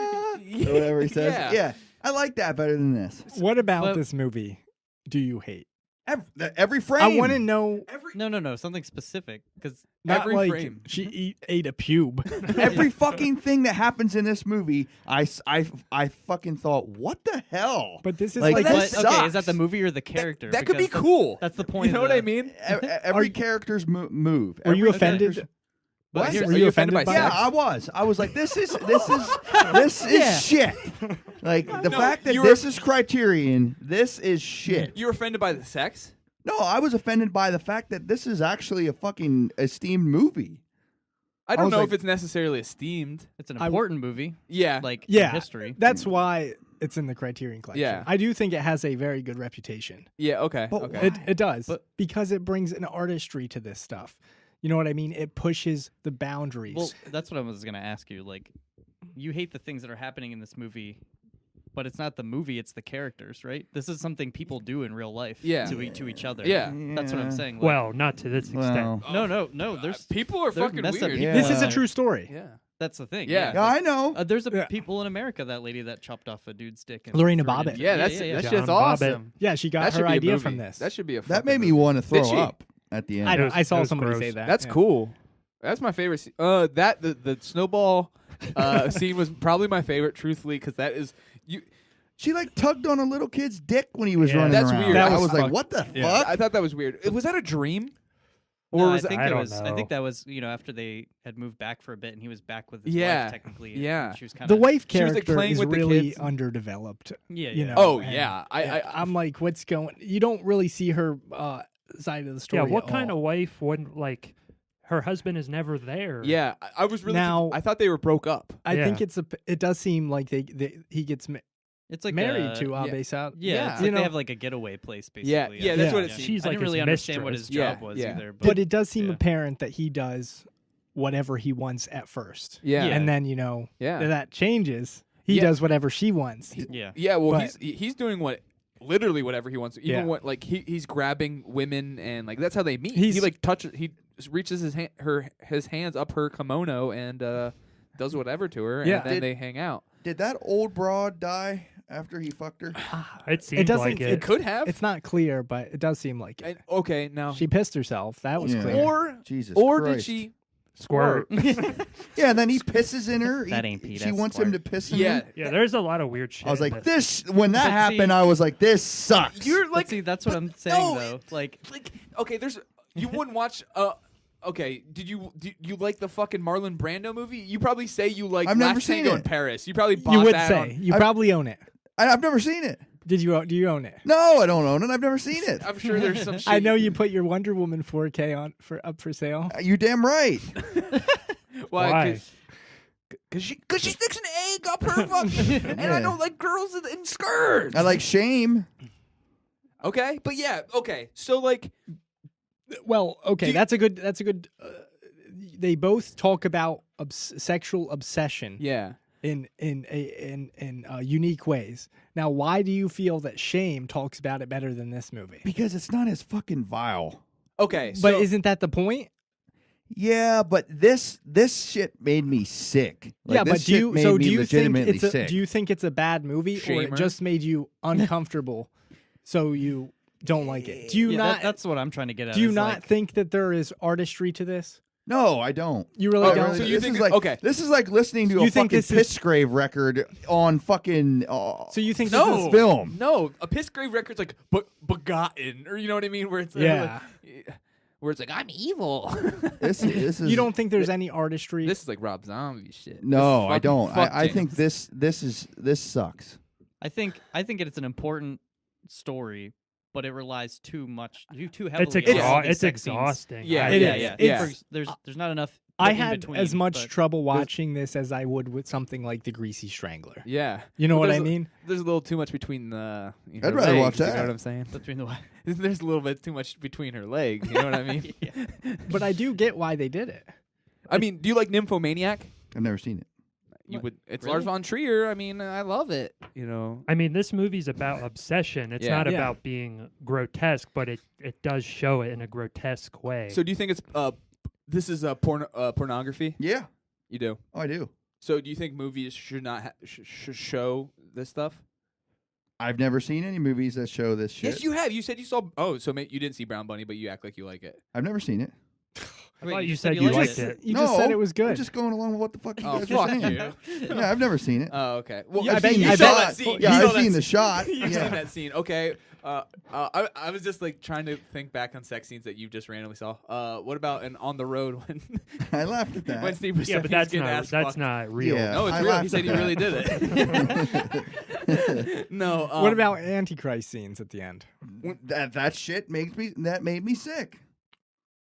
Or whatever he says. Yeah. Yeah. I like that better than this. What about But- this movie do you hate? Every frame. I want to know. No, something specific because Not Every like frame. she ate a pube. Every fucking thing that happens in this movie, I fucking thought, what the hell? But this is Like, like, this okay, sucks. is that the movie or the character? that could be Because that's- cool. That's the point. You know of what the- I mean? Every you- character's move. were you Every offended? character's- But What? here's- Were you offended by Yeah, sex? I was. I was like, this is shit. Like the No, fact that you were- this is Criterion, this is shit. You're offended by the sex? No, I was offended by the fact that this is actually a fucking esteemed movie. I don't was know like- if it's necessarily esteemed. It's an I- important movie, Yeah. like Yeah, in history. That's why it's in the Criterion Collection. Yeah. I do think it has a very good reputation. Yeah. Okay. But okay. why? It does But- because it brings an artistry to this stuff. You know what I mean? It pushes the boundaries. Well, that's what I was gonna ask you. Like, you hate the things that are happening in this movie, but it's not the movie; it's the characters, right? This is something people do in real life, Yeah. to each other. Yeah. That's what I'm saying. Like, Well, not to this Well, extent. no. There's people are they're fucking messed up weird. people. this is a Yeah. true story. Yeah. That's the thing. Yeah. yeah, I know. There's Yeah. people in America. That lady that chopped off a dude's dick. And Lorena threw it in- Bobbitt. Yeah. That's yeah. that John shit's Bobbitt. awesome. Yeah, she got That should her be a idea movie. from this. That should be a. That fucking made me movie. want to throw Did she? up at the end. I, It was- I saw it was somebody gross. say that. That's yeah. cool. That's my favorite. That the snowball scene was probably my favorite, truthfully, because that is you. She like tugged on a little kid's dick when he was Yeah. running That's around. weird. That I was was like, fucked. what the Yeah. fuck? I thought that was weird. Was that a dream? No, was I think I it don't was. I know. think that was after they had moved back for a bit, and he was back with his Yeah. wife technically. and Yeah. she was kind The of wife She was, like, character playing is with the really kids. underdeveloped. Yeah, You yeah. know, Oh and- yeah, I'm I'm like, what's going? You don't really see her side of the story. Yeah, what at kind all. of wife wouldn't like her husband is never there? Yeah, I was really. Now- I thought they were broke up. I think Yeah. it does seem like he gets It's like married to yeah. Abe South. Yeah, it's You like know- they have like a getaway place basically. Yeah, yeah, that's Yeah. what it Yeah. seems. She's I like didn't really his understand what his mistress. job Yeah, was yeah. either. But it does seem yeah. apparent that he does whatever he wants at first. Yeah, Yeah. And then, that changes. He Yeah. does whatever she wants. yeah. yeah. Well, But- he's doing literally whatever he wants. Even Yeah. what like he's grabbing women and like that's how they meet. He's- He like he reaches his hands up her kimono and does whatever to her, Yeah. and then Did- they hang out. Did that old broad die after he fucked her? It seems doesn't- like it It could have. It's not clear, but it does seem like it. And, okay, now She pissed herself. That was Yeah. clear. Jesus or did Christ. she squirt. Yeah, and then he pisses in her. That He- ain't pee, She that's wants him to squirt. piss in Yeah, her. Yeah, there's a lot of weird shit. I was in like, this. when that But happened, see- I was like, this sucks. you're Like, like see, that's what I'm saying no, though. Like, okay. There's you wouldn't watch. Okay, did you like the fucking Marlon Brando movie? You probably say you like I've never Last seen Tango it. in Paris. You probably bought You would that say. on- You I- probably own it. I've never seen it. Do you own it? No, I don't own it. I've never seen it. I'm sure there's some shit. I know you put your Wonder Woman 4K up for sale. You damn right. Why? Because she sticks an egg up her fucking, and I Yeah. don't like girls in skirts. I like Shame. Okay, but yeah, okay. So like, Well, okay, Do you- that's a good. They both talk about sexual obsession yeah. in unique ways. Now, why do you feel that Shame talks about it better than this movie? Because it's not as fucking vile. Okay, But so, isn't that the point? Yeah, but this shit made me sick. Like, Yeah, this but do shit you made so me do you think legitimately it's sick. do you think it's a bad movie or Shamer? it just made you uncomfortable, so you don't like it? Do you yeah, not? that's what I'm trying to get at. do you is, not like, think that there is artistry to this? No, I don't. You really Oh, don't. really? So you this think is like okay. This is like listening to You a think fucking this is- Pissgrave record on fucking. So you think No. this is film. No, a Pissgrave record's like begotten, or you know what I mean, where it's Yeah. where it's like I'm evil. This is. you don't think there's any artistry? This is like Rob Zombie shit. This No, is I fucking don't. fuck I think James. this sucks. I think it's an important story, but it relies too heavily. It's on the it's sex scenes. exhausting. Yeah, It yeah, is. yeah. It's- There's not enough. I in had between, as much but- trouble watching this as I would with something like The Greasy Strangler. Yeah, You know Well, what I there's a- mean? There's a little too much between the. I'd rather watch You know that. what I'm saying? between the. There's a little bit too much between her legs. You know what I mean? Yeah. But I do get why they did it. I mean, do you like Nymphomaniac? I've never seen it. You What? would. It's Really? Lars von Trier. I mean, I love it. You know. I mean, this movie's about obsession. It's Yeah. not Yeah. about being grotesque, but it does show it in a grotesque way. So do you think it's this is pornography? Yeah. You do. Oh, I do. So do you think movies should not show this stuff? I've never seen any movies that show this shit. Yes, you have. You said you saw. Oh, so you didn't see Brown Bunny, but you act like you like it. I've never seen it. I Wait, thought you you said said you you liked liked it. it. You no, just said it was I'm good. just going along with what the fuck you Oh, guys fuck are saying. you. Yeah, I've never seen it. Oh, okay. Well, Yeah, I I've bet seen you- you I saw bet- that scene. well, Yeah, You I've saw that seen the scene. shot. You've Yeah. seen that scene. Okay. I was just like trying to think back on sex scenes that you just randomly saw. What about an On the Road when I laughed at that. when Steve Yeah, Buscemi but that's getting not ass that's fucked? not real. Yeah. No, it's I real. He laughed said he at really that. did it. No. What about Antichrist scenes at the end? that shit made me sick.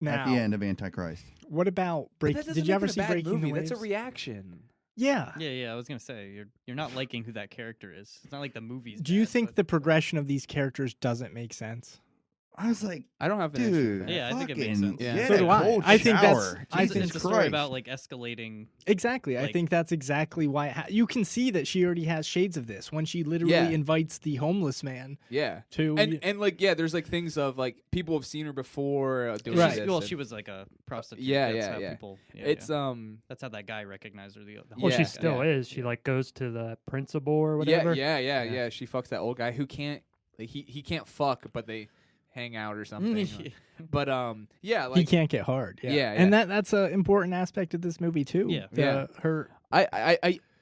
Now, At the end of Antichrist. what about But Break? that doesn't Did you make ever it a see bad Breaking movie. the Waves? That's a reaction. Yeah. Yeah, I was gonna say you're not liking who that character is. It's not like the movie's. Do you bad, think but- the progression of these characters doesn't make sense? I was like, I don't have an issue with dude, that. Yeah, I think it makes fucking sense. Yeah. get So a do I. cold I think that's- shower. I It's, think- it's a Jesus story Christ. about like escalating. Exactly. I Like- think that's exactly why you can see that she already has shades of this when she literally Yeah. invites the homeless man Yeah. to. And like there's like things of like people have seen her before doing Right. this. Well, and she was like a prostitute. Yeah, That's yeah, how yeah. People, yeah, it's yeah. That's how that guy recognized her. The Well, Yeah, she still yeah. is. She like goes to the principal or whatever. Yeah. She fucks that old guy who can't like he can't fuck, but they hang out or something. But yeah, like he can't get hard. Yeah, Yeah, and that's an important aspect of this movie too. Yeah. Yeah. Her.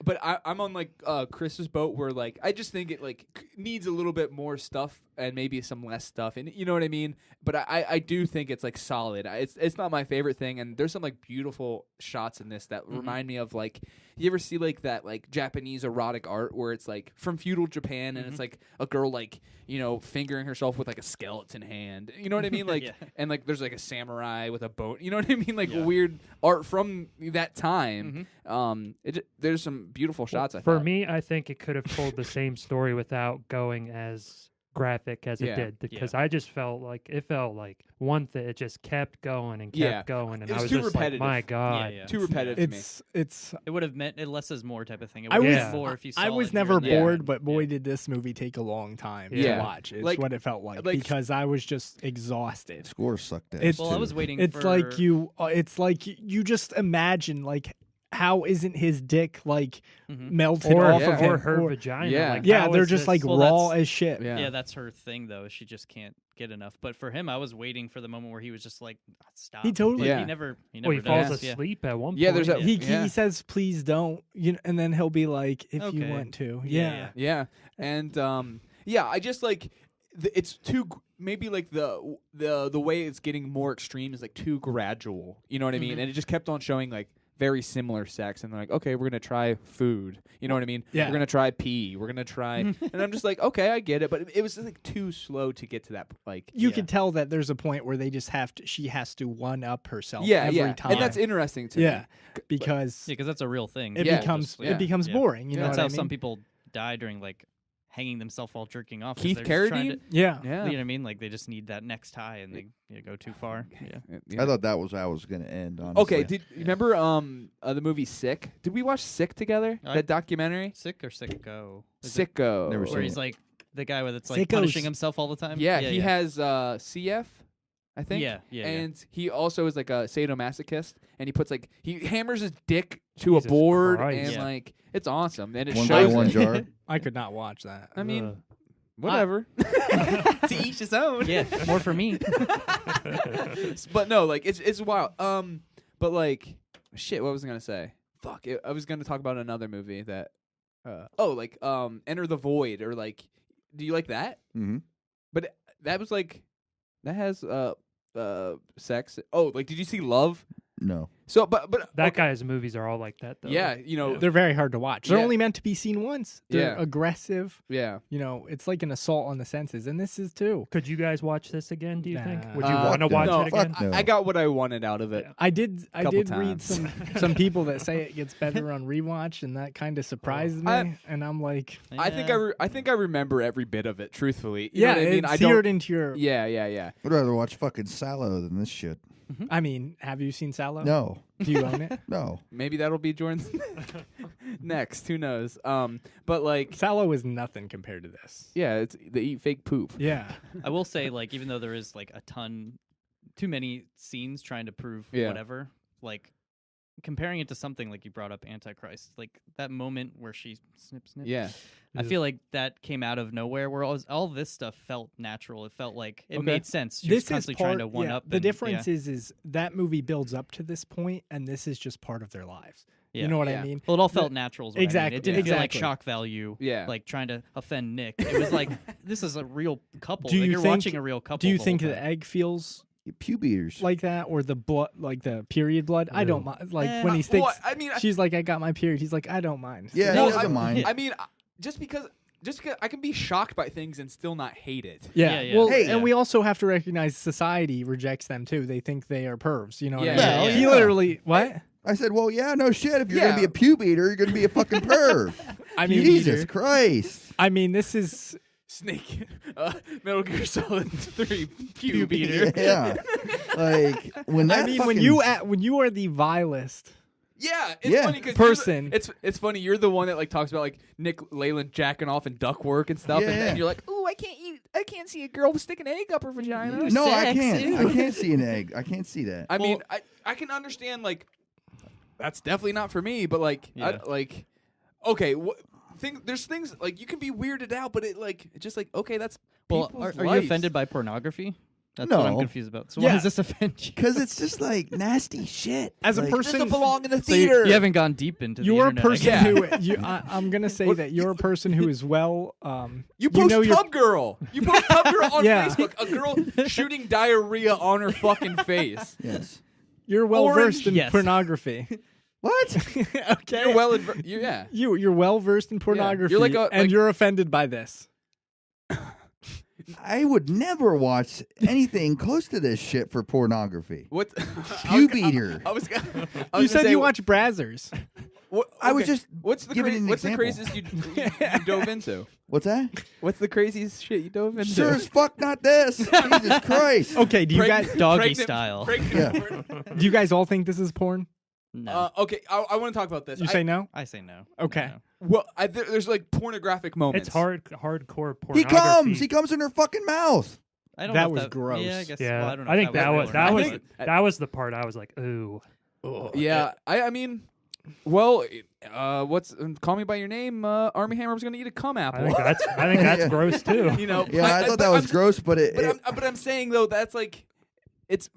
but I'm on like Chris's boat where like I just think it like needs a little bit more stuff and maybe some less stuff, and you know what I mean. But I do think it's like solid. It's not my favorite thing, and there's some like beautiful shots in this that remind me of like, you ever see like that like Japanese erotic art where it's like from feudal Japan and it's like a girl like, you know, fingering herself with like a skeleton hand. You know what I mean? Like and like there's like a samurai with a boat. You know what I mean? Like weird art from that time. There's some beautiful shots. For me, I think it could have told the same story without going as graphic as it did, because I just felt like one thing. It just kept going and kept going, and it was I was too just repetitive. like, my God, too repetitive. to me. It would have meant less is more type of thing. It I would was have more if you saw I was it never here and bored, there. but boy, did this movie take a long time Yeah. to watch. It's Like- what it felt like, like- because I was just exhausted. Score sucked ass. It's- Well, I too. was waiting. It's for, like you just imagine like, how isn't his dick like melted or, off yeah. of him? or her vagina. Yeah. Like, Yeah, how they're is just this- like Well, raw that's- as shit. Yeah. Yeah, that's her thing though. She just can't get enough. But for him, I was waiting for the moment where he was just like, stop. He totally- Like, Yeah. He never Well, he falls does. Yeah. asleep at one point. Yeah, there's a- He says, "Please don't," you know, and then he'll be like, "If you Okay. want to." Yeah. Yeah, and I just like it's too maybe like the way it's getting more extreme is like too gradual. You know what I mean? And it just kept on showing like very similar sex, and they're like, okay, we're gonna try food. You know what I mean? Yeah. We're gonna try pee. We're gonna try, and I'm just like, okay, I get it, but it was like too slow to get to that. Like, You could tell that there's a point where they just have to. She has to one up herself. yeah, every yeah, time. and that's interesting to yeah, me. because Yeah, because that's a real thing. it Yeah, becomes just- it becomes yeah. boring. You know That's what how I mean? some people die during like hanging themselves while jerking off. 'cause Keith they're just trying Carradine. Yeah. to- Yeah, You know what I mean? Like they just need that next high and they go too far. Yeah. I thought that was how it was going to end. Honestly. Okay, did you remember the movie Sick? Did we watch Sick together? That documentary? Sick or sicko? Is it- Sicko. Never Where seen he's it. like the guy that's like Sickos. punishing himself all the time. Yeah, he has CF, I think. Yeah. And he also is like a sadomasochist, and he puts like he hammers his dick to Jesus a board, Christ. and Yeah. like it's awesome, and it One by shows. one it. jar. I could not watch that. I mean, Ugh. whatever. To each his own. Yeah, more for me. But no, like it's wild. But like, shit. What was I gonna say? Fuck. I was gonna talk about another movie that. Enter the Void, or like, do you like that? Mm-hmm. But that was like, that has sex. Oh, like, did you see Love? No. So, but That okay. guy's movies are all like that, though. Yeah, you know, They're very hard to watch. They're Yeah. only meant to be seen once. They're Yeah. aggressive. yeah. You know, it's like an assault on the senses, and this is too. Could you guys watch this again? Do you think? Nah. Would you Uh, want to fuck watch no. it again? No. I got what I wanted out of it. Yeah. I did Couple read times. some people that say it gets better on rewatch, and that kind of surprised me. And I'm like, I think I think I remember every bit of it. Truthfully, you yeah, know what I mean. it's I seared don't. into your. Yeah, yeah, yeah. I'd rather watch fucking Sallow than this shit. I mean, have you seen Sallow? No. Do you own it? No. Maybe that'll be Jordan's next. Who knows? But like, Sallow is nothing compared to this. yeah, it's they eat fake poop. Yeah. I will say, like, even though there is like too many scenes trying to prove Yeah. whatever, like comparing it to something like you brought up, Antichrist, like that moment where she snip. Yeah, I feel like that came out of nowhere. Where all this stuff felt natural. It felt like it Okay. made sense. She This was constantly is part, trying to one yeah, up. The and, difference yeah, is that movie builds up to this point, and this is just part of their lives. yeah. You know what Yeah. I mean? Well, it all felt natural. Is what I mean. Exactly, It didn't feel like exactly. shock value. yeah. Like trying to offend Nick. It was like this is a real couple. Do Like, you you're think- watching a real couple. Do you the think whole the time. egg feels You pube eaters. like that, or the blood, like the period blood? I don't mind. Like Eh. when he thinks, Well, I mean, she's like, "I got my period." He's like, "I don't mind." Yeah, well, he doesn't I, mind. I mean, just because I can be shocked by things and still not hate it. Yeah. Yeah. Well, Hey. and we also have to recognize society rejects them too. They think they are pervs. You know what I Yeah. mean? Well, He yeah. literally what? I said, well, yeah, no shit. If you're Yeah. going to be a pube eater, you're going to be a fucking perv. I mean, Jesus Christ. I mean, this is Snake, Metal Gear Solid 3 pube eater. Yeah. Like, when that I mean, fucking, when you are the vilest. Yeah, it's Yeah. funny because Person. It's funny. You're the one that like talks about like Nick Leyland jacking off and duck work and stuff, and Yeah. then you're like, "Ooh, I can't see a girl stick an egg up her vagina." No, I Sex, can't. ew. I can't see an egg. I can't see that. I mean, I can understand like that's definitely not for me, but like Yeah. okay, there's things like you can be weirded out, but it just like okay, that's Well, people's are you lives. offended by pornography? That's what I'm No. confused about. So Yeah. why does this offend you? Because it's just like nasty shit. As a Like, person, Doesn't belong in the So you, theater. you haven't gone deep into you're a the internet. I person guess. who I'm gonna say that you're a person who is well. You post know you're- Tub Girl. You post Tub Girl on Yeah. Facebook. A girl shooting diarrhea on her fucking face. Yes. You're well versed in Yes. pornography. What? Okay. You're well, yeah. You're well versed in pornography, like a- and like- you're offended by this. I would never watch anything close to this shit for pornography. What? Pube eater. I was You gonna said say, you watch Brazzers. I was just What's the giving an what's the example. craziest you dove into? What's that? What's the craziest shit you dove into? Sure as fuck not this. Jesus Christ. Okay, do you guys Doggy Pregnant- style. pregnant Yeah. porn. do you guys all think this is porn? No, Okay, I want to talk about this. You say no? I say no. Okay. No. Well, there's like pornographic moments. It's hardcore He pornography. He comes in her fucking mouth. I don't That know if was gross. Yeah, I guess. Yeah, Well, I don't know. I if think that was porn. that I was think- that was the part I was like, ooh. Yeah, I mean, well, what's Call Me by Your Name? Army Hammer was gonna eat a cum I apple. think that's Yeah. gross too. You know, Yeah, I thought that was gross, but I'm saying though that's like, it's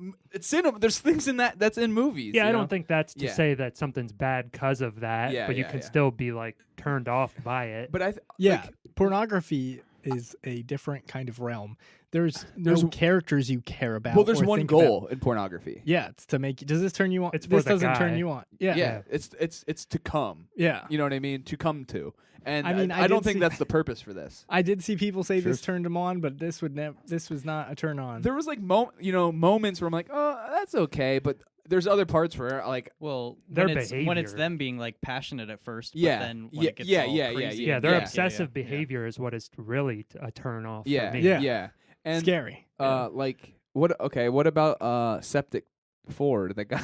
cinema. There's things in that's in movies. Yeah, you I know? don't think that's to Yeah. say that something's bad because of that, Yeah, but you yeah, can yeah. still be like turned off by it. But Yeah, like, pornography is a different kind of realm. There's There's- no characters you care about. well, there's or one think goal about. in pornography. Yeah, it's to make. Does this turn you on? It's for this the doesn't turn guy. you on. Yeah, Yeah, it's to come. yeah. You know what I mean? To come to. And I mean, I don't did think see- that's the purpose for this. I did see people say Sure. this turned them on, but this would never. This was not a turn on. There was like moments where I'm like, oh, that's okay, but there's other parts where like, Well, Their when it's behavior. them being like passionate at first, Yeah. but then when Yeah, it gets yeah, all yeah, crazy yeah, and their yeah, obsessive yeah. behavior is what is really a turn off yeah, for me. Yeah. yeah, and Scary. like what? Okay, what about Septic Ford? That guy,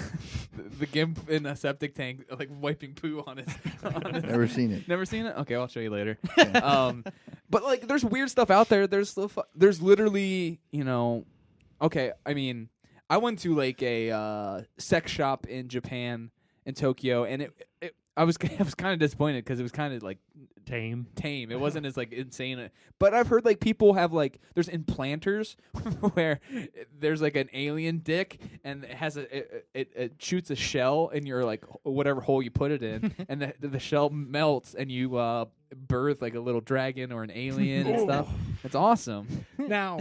the gimp in a septic tank, like wiping poo on his. never seen it. Never seen it? Okay, I'll show you later. But like, there's weird stuff out there. There's literally, okay. I mean, I went to like a sex shop in Japan, in Tokyo, and I was kind of disappointed because it was kind of like Tame. tame. It wasn't as like insane. But I've heard like people have like there's implanters where there's like an alien dick and it has it shoots a shell in your like whatever hole you put it in, and the shell melts and you birth like a little dragon or an alien and stuff. It's awesome. Now,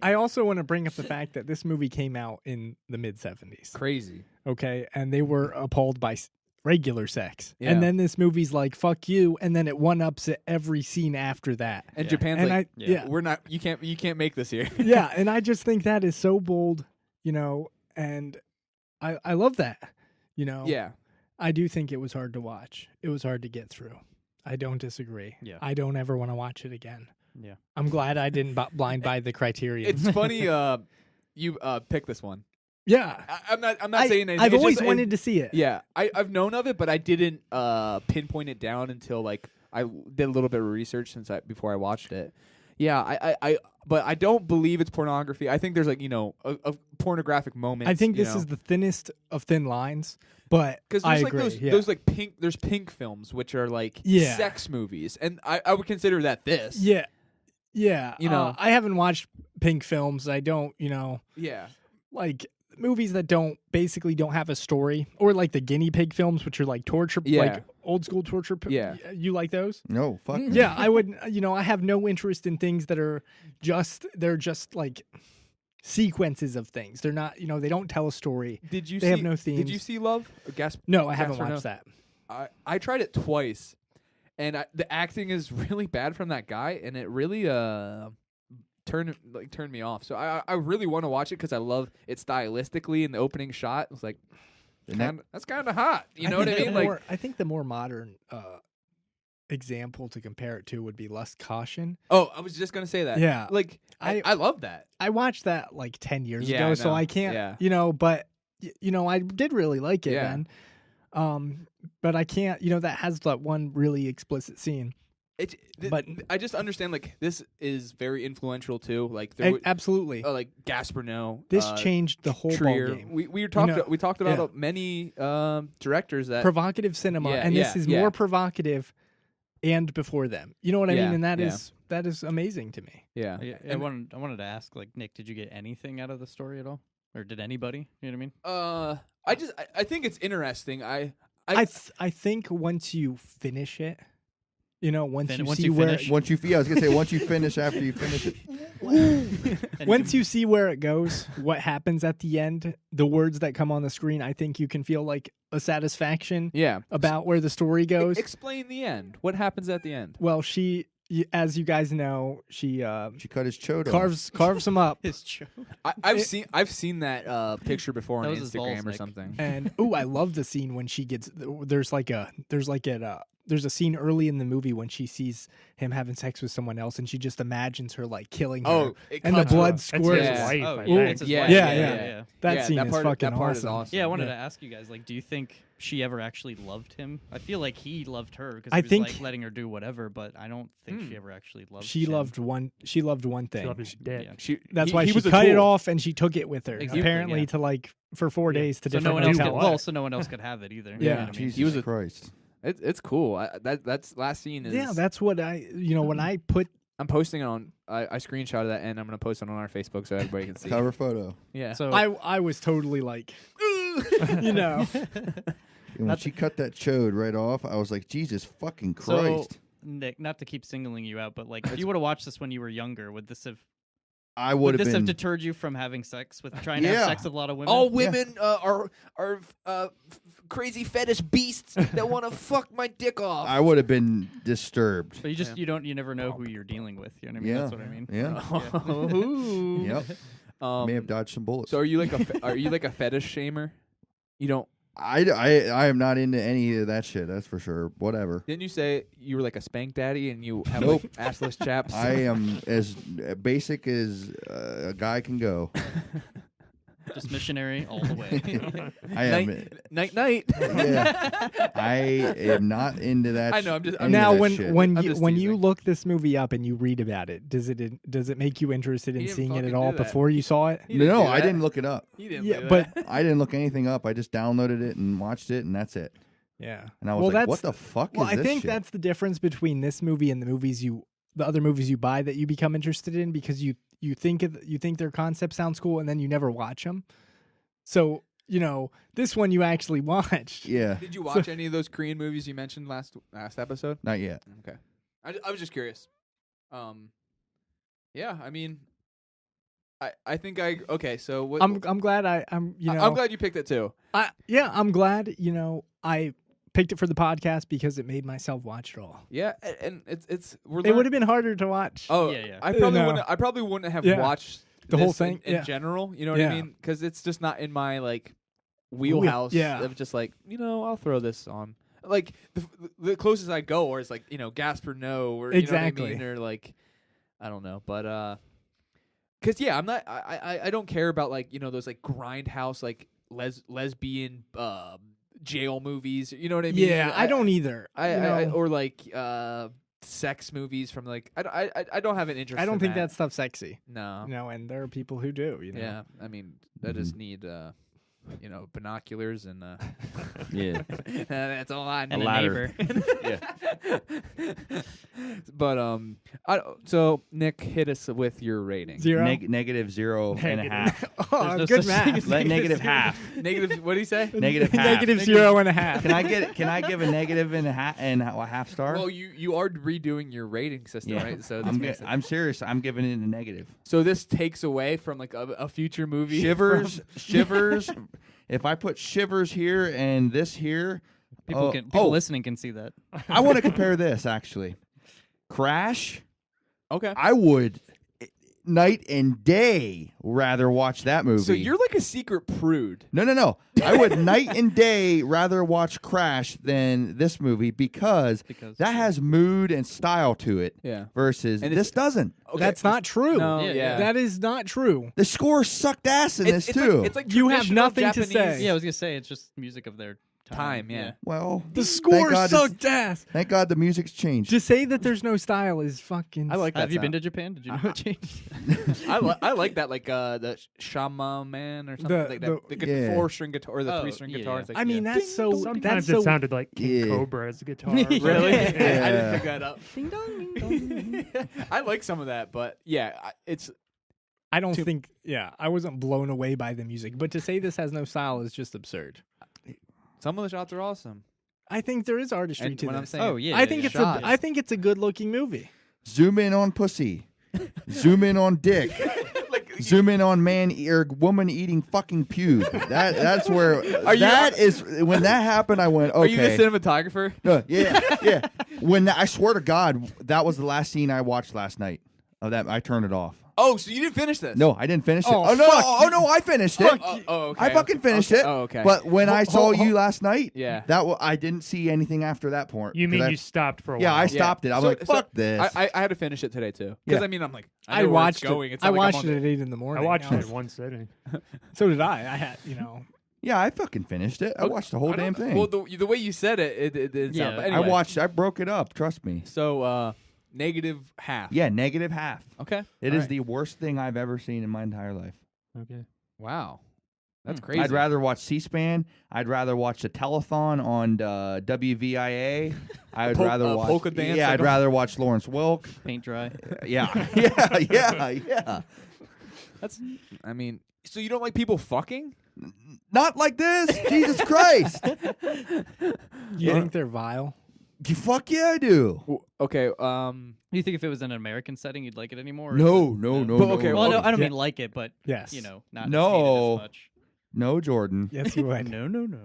I also want to bring up the fact that this movie came out in the mid '70s. Crazy. Okay, and they were appalled by regular sex, Yeah. and then this movie's like "fuck you," and then it one-ups it every scene after that. And Yeah. Japan's And like, yeah. we're not. You can't make this here. Yeah, and I just think that is so bold, and I love that, Yeah. I do think it was hard to watch. It was hard to get through. I don't disagree. Yeah. I don't ever want to watch it again. Yeah. I'm glad I didn't blind buy the criterion. It's funny. You picked this one. yeah. I'm not saying anything. I've It's always just- wanted to see it. Yeah, I've known of it, but I didn't pinpoint it down until like I did a little bit of research before I watched it. Yeah, but I don't believe it's pornography. I think there's like a pornographic moment. I think this is the thinnest of thin lines, but because I there's like agree. those like pink. There's pink films which are like Yeah. sex movies, and I would consider that this. yeah, yeah. I I haven't watched pink films. I don't, Yeah. like movies that don't have a story, or like the guinea pig films, which are like torture, Yeah. like old school torture. Yeah. You like those? No, fuck. no. Yeah, I would. I have no interest in things that are just like sequences of things. They're not. They don't tell a story. Did you? They see, have no Did themes. you see Love? Gasp. No, I haven't Yes or no? watched that. I tried it twice, and the acting is really bad from that guy, and it really turned me off. So I really want to watch it because I love it stylistically. And the opening shot was like, that's kind of hot. You know what I mean? Like, I think the more modern example to compare it to would be Lust Caution. oh, I was just gonna say that. Yeah. like I love that. I watched that like 10 years Yeah, ago, I so know. I can't, Yeah. but I did really like it Yeah. then. But I can't, that has that one really explicit scene. But- I just understand like this is very influential too. Like there Absolutely. like Gasparino. This changed the whole Trier. ballgame. We talked we talked about yeah. many directors that Provocative cinema, Yeah, and this yeah, is yeah. more provocative and before them. You know what I Yeah, mean? And yeah. that is amazing to me. Yeah. I wanted to ask, like, Nick, did you get anything out of the story at all, or did anybody? You know what I mean? I think it's interesting. I think once you finish it, once you once see you where finish. Once you, I was gonna say once you finish after you finish it. And once you see where it goes, what happens at the end, the words that come on the screen, I think you can feel like a satisfaction Yeah. about where the story goes. Explain the end. What happens at the end? Well, as you guys know, she She cut his chode off. carves him up. his show. I've seen that picture before That on was his Instagram balls, or Nick. something. And I love the scene when she gets there's a scene early in the movie when she sees him having sex with someone else, and she just imagines her like killing her. Oh, and the cuts her. blood That's squirts. his wife, Oh, I yeah, think. it's his Yeah, wife. yeah. That Yeah, scene that is part, fucking that part awesome. is awesome. Yeah, I wanted Yeah. to ask you guys, like, do you think she ever actually loved him? I feel like he loved her because I he was think- like letting her do whatever, but I don't think she ever actually loved. She him. loved one thing. She loved his dick. Yeah. That's why she was a cut it tool. off and she took it with her. Exactly, Apparently yeah. to like for 4 Yeah. days to So different no one else could. hotels. Well, so no one else could have it either. You know Yeah. what I mean? Jesus He was a- Christ. It's cool. That's last scene is. Yeah, that's what when I put I'm posting it on. I screenshotted that and I'm gonna post it on our Facebook so everybody can see. Cover photo. Yeah. So I was totally like, And when she cut that chode right off, I was like, Jesus fucking Christ. So, Nick, not to keep singling you out, but like, if you would have watched this when you were younger, would I would have this have been. deterred you from having sex with trying to have Yeah. sex with a lot of women? All women are crazy fetish beasts that want to fuck my dick off. I would have been disturbed. But you never know who you're dealing with. You know what I mean? Yeah. That's what I mean. Yeah. Ooh. Yep. May have dodged some bullets. So are you like a fetish shamer? You don't. I am not into any of that shit. That's for sure. Whatever. Didn't you say you were like a spank daddy and you have Nope. like assless chaps? I am as basic as a guy can go. Just missionary all the way. I am. Night. Yeah. I am not into that. I know, I'm just- any of now that when shit. when I'm you just when you teasing. look this movie up and you read about it, does it make you interested He in didn't seeing it fucking at all do that. before you saw it? He didn't No, do I that. didn't look it up. He didn't Yeah, do but that. I didn't look anything up. I just downloaded it and watched it, and that's it. yeah. And I was Well, like, that's "What the fuck Well, is I this think shit?" that's the difference between this movie and the other movies you buy that you become interested in because you think their concept sounds cool and then you never watch them. So this one you actually watched. Yeah, Did you watch any of those Korean movies you mentioned last episode? not yet. Okay, I was just curious. Yeah, I mean, I think okay. So what? I'm glad I'm I'm glad you picked it too. I'm glad I picked it for the podcast because it made myself watch it all. Yeah, and it's It would have been harder to watch. Oh, Yeah. I probably No. wouldn't. I probably wouldn't have Yeah. watched The whole this thing, in yeah. general. You know what I Yeah. mean? Because it's just not in my like wheelhouse. Yeah. Of just like I'll throw this on. Like the closest I go, or is like Gasper No, or Exactly. You know what I mean? Or like I don't know, but because I'm not. I don't care about like those like grindhouse like lesbian jail movies. You know what I mean? Yeah, I don't either. or like sex movies from like I don't have an interest. I don't in think that. that stuff's sexy. No. And there are people who do. Yeah, I mean, I just need binoculars and Yeah, that's all I need. And a ladder. neighbor. But so Nick, hit us with your rating. 0. negative 0.5. Oh, There's no good such math. thing as Let negative half. Negative. What did he say? Negative half. Negative 0.5. Can I give a negative and a half star? Well, you are redoing your rating system, yeah, right? So this makes it- I'm serious. I'm giving it a negative. so this takes away from like a future movie. Shivers. If I put Shivers here and this here, People listening can see that. I want to compare this actually. Crash. Okay. I would night and day rather watch that movie. So you're like a secret prude. No. I would night and day rather watch Crash than this movie because that has mood and style to it. Yeah. Versus And this doesn't. Okay. That's not true. No, Yeah, yeah. That is not true. The score sucked ass in this it's too. Like, it's like You have traditional nothing to Japanese- say. Yeah, I was gonna say it's just music of their time. Yeah. Well, The thank score God sucked ass. Thank God the music's changed. To say that there's no style is fucking. I like that. Have you been sound. to Japan? Did you know it changed? I like that, like the Shama Man or something like that. The Yeah. 4-string guitar or the Oh, 3-string yeah. guitar. It's like, I mean, yeah. that's so. Sometimes That's it so. sounded like King Yeah. Cobra's guitar. Really? Really? I Yeah. didn't pick that up. Ding dong, ding dong. I like some of that, but yeah, it's I don't think. Yeah, I wasn't blown away by the music, but to say this has no style is just absurd. some of the shots are awesome. I think there is artistry And to when I'm this. saying, Oh yeah. I think yeah. it's a. I think it's a good looking movie. Zoom in on pussy. Zoom in on dick. Zoom in on man or woman eating fucking pube. That's where when that happened. I went, okay. are you the cinematographer? No, yeah. I swear to God, that was the last scene I watched last night. Of that, I turned it off. Oh, so you didn't finish this? No, I didn't finish it. Oh, Oh no! fuck Oh no! I finished it. Oh, okay. I fucking finished okay. it. Oh, okay. But when I saw you last night, Yeah. I didn't see anything after that point. You 'cause mean I- you stopped for a Yeah, while? I stopped it. I was So- like, so "Fuck this." I had to finish it today too. Because Yeah. I mean, I'm like, I know where watched it's going. it. It's I not like I'm watched on it the- at 8 in the morning. I watched I it was- in one sitting. So did I. I had Yeah, I fucking finished it. I watched the whole I don't- damn thing. Well, the way you said it didn't sound. Yeah. But anyway, I broke it up. Trust me. So negative half. Yeah, negative half. Okay. It All is right. the worst thing I've ever seen in my entire life. Okay. Wow. That's crazy. I'd rather watch C-SPAN. I'd rather watch a telethon on WVIA. I would rather watch polka dance, Yeah, like I'd a- rather watch Lawrence Welk. Paint dry. Yeah, yeah. That's. I mean, so you don't like people fucking? Not like this. Jesus Christ. You think they're vile? Fuck yeah, I do. Okay. Do you think if it was in an American setting, you'd like it anymore? or No, is it- no, no, But no. okay, Well, no, Okay. I don't Yeah. mean like it, but Yes. not No. hate it as much. No, Jordan. Yes, you would. No.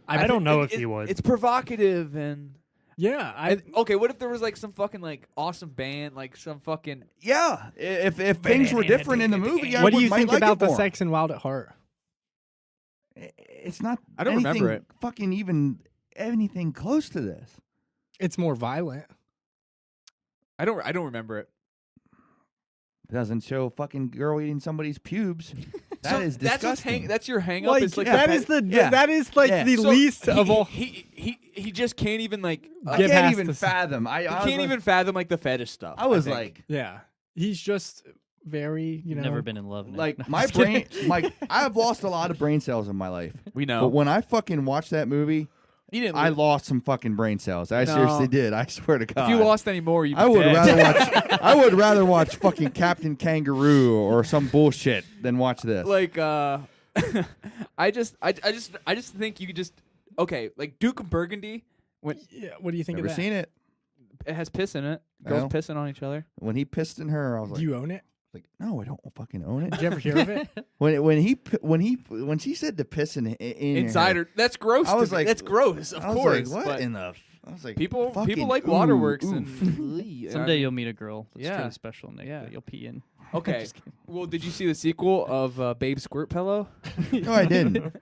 I don't know if you would. It's provocative and. Yeah, Okay, what if there was like some fucking like awesome band, like some fucking. Yeah, if things were different in the movie, I What do you might think like about it the more. sex and Wild at Heart? It's not. I don't remember anything it. Fucking even anything close to this. It's more violent. I don't remember it. It doesn't show fucking girl eating somebody's pubes. That So is that's what's disgusting. that's your hang up. Like, Is like that the is the yeah. that is like Yeah. the So least of all. He just can't even like. I Get can't past even this. fathom. He I was can't like- even fathom like the fetish stuff. I was think. like, Yeah, he's just very Never been in love. Nick. like No, my just kidding. brain. I've lost a lot of brain cells in my life. we know. But when I fucking watched that movie, you didn't. I lost some fucking brain cells. I No. seriously did. I swear to God. if you lost any more, you. I would rather watch. I would rather watch fucking Captain Kangaroo or some bullshit than watch this. like. I just think you could just. Okay, like Duke of Burgundy. When Yeah, what do you think Never of that? seen it. it has piss in it, girls Well. pissing on each other. When he pissed in her, I was Do like, you own it? no, I don't fucking own it. Did you ever hear of it? When she said to piss in Inside her, her, that's gross. I was to me. like- that's gross. Of I was course, like, what but in the? I was like, people fucking like ooh, waterworks oof. and Someday you'll meet a girl that's Yeah. truly special, Nick. Yeah. That you'll pee in. Okay. Just kidding. Well, did you see the sequel of Babe Squirt Pillow? No, I didn't.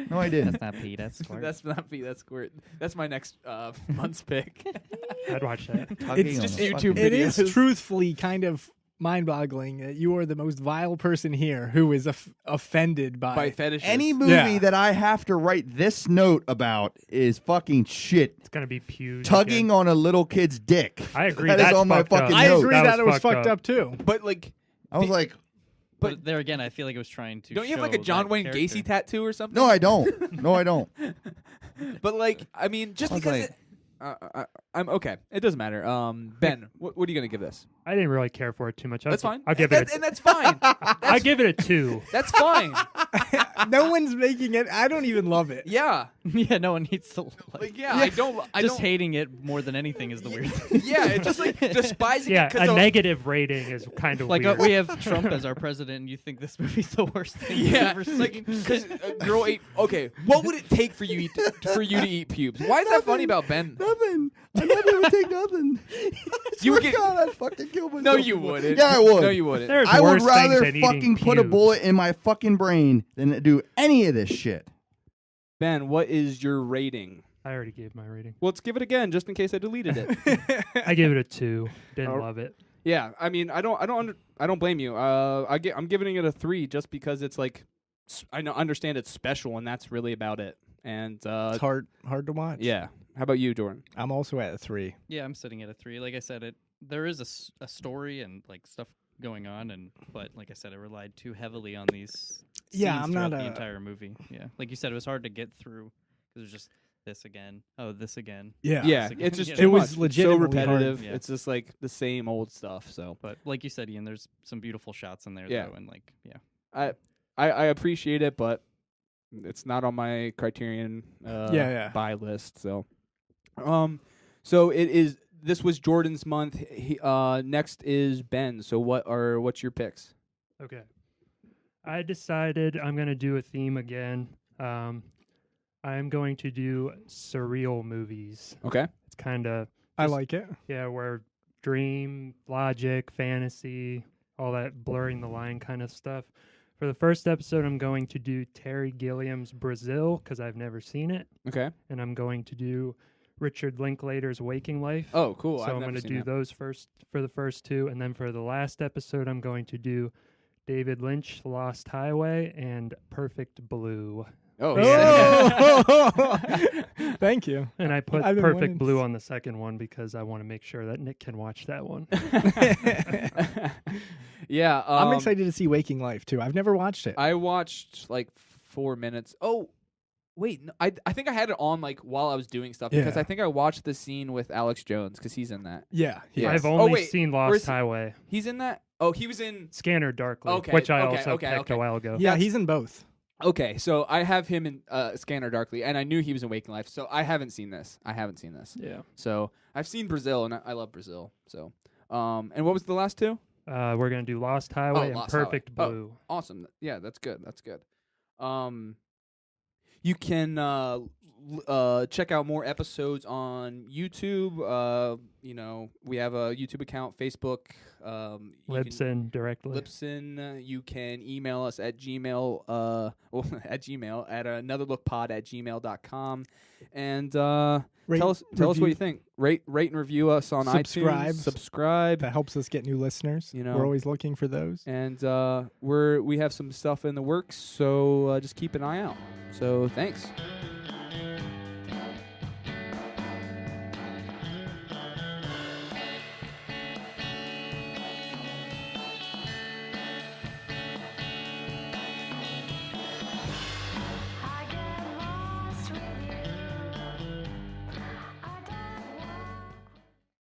No, I didn't. That's not pee. That's smart. That's not me. That's Squirt. That's my next month's pick. I'd watch that. Tugging It's on just the YouTube fucking- It is videos. truthfully kind of mind-boggling that you are the most vile person here who is offended By fetishes. Any movie Yeah. that I have to write this note about is fucking shit. It's gonna be pews. Tugging again. on a little kid's dick. I agree. That is That's on my fucked up. fucking I note. agree That that, was it was fucked fucked up too. But like, I was like, but there again, I feel like it was trying to. don't you have like show a John that Wayne character. Gacy tattoo or something? no, I don't. No, I don't. But like, I mean, just I was because like- I'm okay. It doesn't matter. Ben, what are you gonna give this? I didn't really care for it too much. That's fine. I'll give and it. and that's fine. I give it a 2. That's fine. No one's making it. I don't even love it. Yeah. Yeah, no one needs to. Like, yeah. I don't. I just don't. hating it more than anything is the weird thing. Yeah. It's just like despising Yeah, it because a of. negative rating is kind of Like weird. we have Trump as our president, and you think this movie's the worst thing you've Yeah, ever seen? like because a girl ate. Okay, what would it take for you to eat pubes? Why is that funny about Ben? Nothing. I never would take nothing. You would Swear get- to God, I'd fucking kill myself. No, you wouldn't. Yeah, I would. No, you wouldn't. There's I would worse rather things than fucking eating put a pubes. bullet in my fucking brain than do any of this shit. Ben, what is your rating? I already gave my rating. Well, let's give it again, just in case I deleted it. I give it a 2. Didn't Oh. love it. Yeah, I mean, I don't blame you. I'm giving it a 3 just because it's like, I understand it's special, and that's really about it. and It's hard to watch. yeah. How about you, Jordan? I'm also at a 3. Yeah, I'm sitting at a 3. Like I said, there is a story and like stuff going on, but like I said, it relied too heavily on these. Yeah, scenes I'm throughout not the a- entire movie. Yeah, like you said, it was hard to get through because it was just this again. Oh, this again. Yeah. Yeah, It's it's just it too was much. It's so legitimately hard. repetitive. Yeah. It's just like the same old stuff. So But like you said, Ian, there's some beautiful shots in there. Yeah. Though, and like yeah. I appreciate it, but it's not on my Criterion Yeah. buy list. So so it is. This was Jordan's month. Next is Ben. So what's your picks? Okay. I decided I'm going to do a theme again. I'm going to do surreal movies. Okay. It's kind of, I like it. yeah, where dream, logic, fantasy, all that blurring the line kind of stuff. For the first episode, I'm going to do Terry Gilliam's Brazil because I've never seen it. Okay. And I'm going to do Richard Linklater's Waking Life. Oh, cool. So I've I'm never going to seen do that. those first for the first two. And then for the last episode, I'm going to do David Lynch, Lost Highway, and Perfect Blue. Oh, Oh! Thank you. And I put I've been Perfect wanting Blue to on the second one because I want to make sure that Nick can watch that one. yeah. I'm excited to see Waking Life too. I've never watched it. I watched like 4 minutes. Oh, wait. No, I think I had it on like while I was doing stuff because Yeah. I think I watched the scene with Alex Jones because he's in that. Yeah. Yes. I've Oh, only wait, seen where's Lost he- Highway. He's in that. Oh, he was in. Scanner Darkly, Okay, which I okay, also okay, picked okay. a while ago. Yeah, That's- he's in both. Okay, so I have him in Scanner Darkly, and I knew he was in Waking Life. So I haven't seen this. Yeah. So I've seen Brazil, and I love Brazil. So, and what was the last two? We're going to do Lost Highway and Lost Highway. Perfect Oh. Blue. Awesome. Yeah, that's good. That's good. You can check out more episodes on YouTube. We have a YouTube account, Facebook. Libsyn directly. Libsyn. You can email us at Gmail. At anotherlookpod@gmail.com. And tell us what you think. Rate and review us on Subscribe. iTunes. Subscribe. That helps us get new listeners. You know. We're always looking for those. And we have some stuff in the works, so just keep an eye out. So thanks.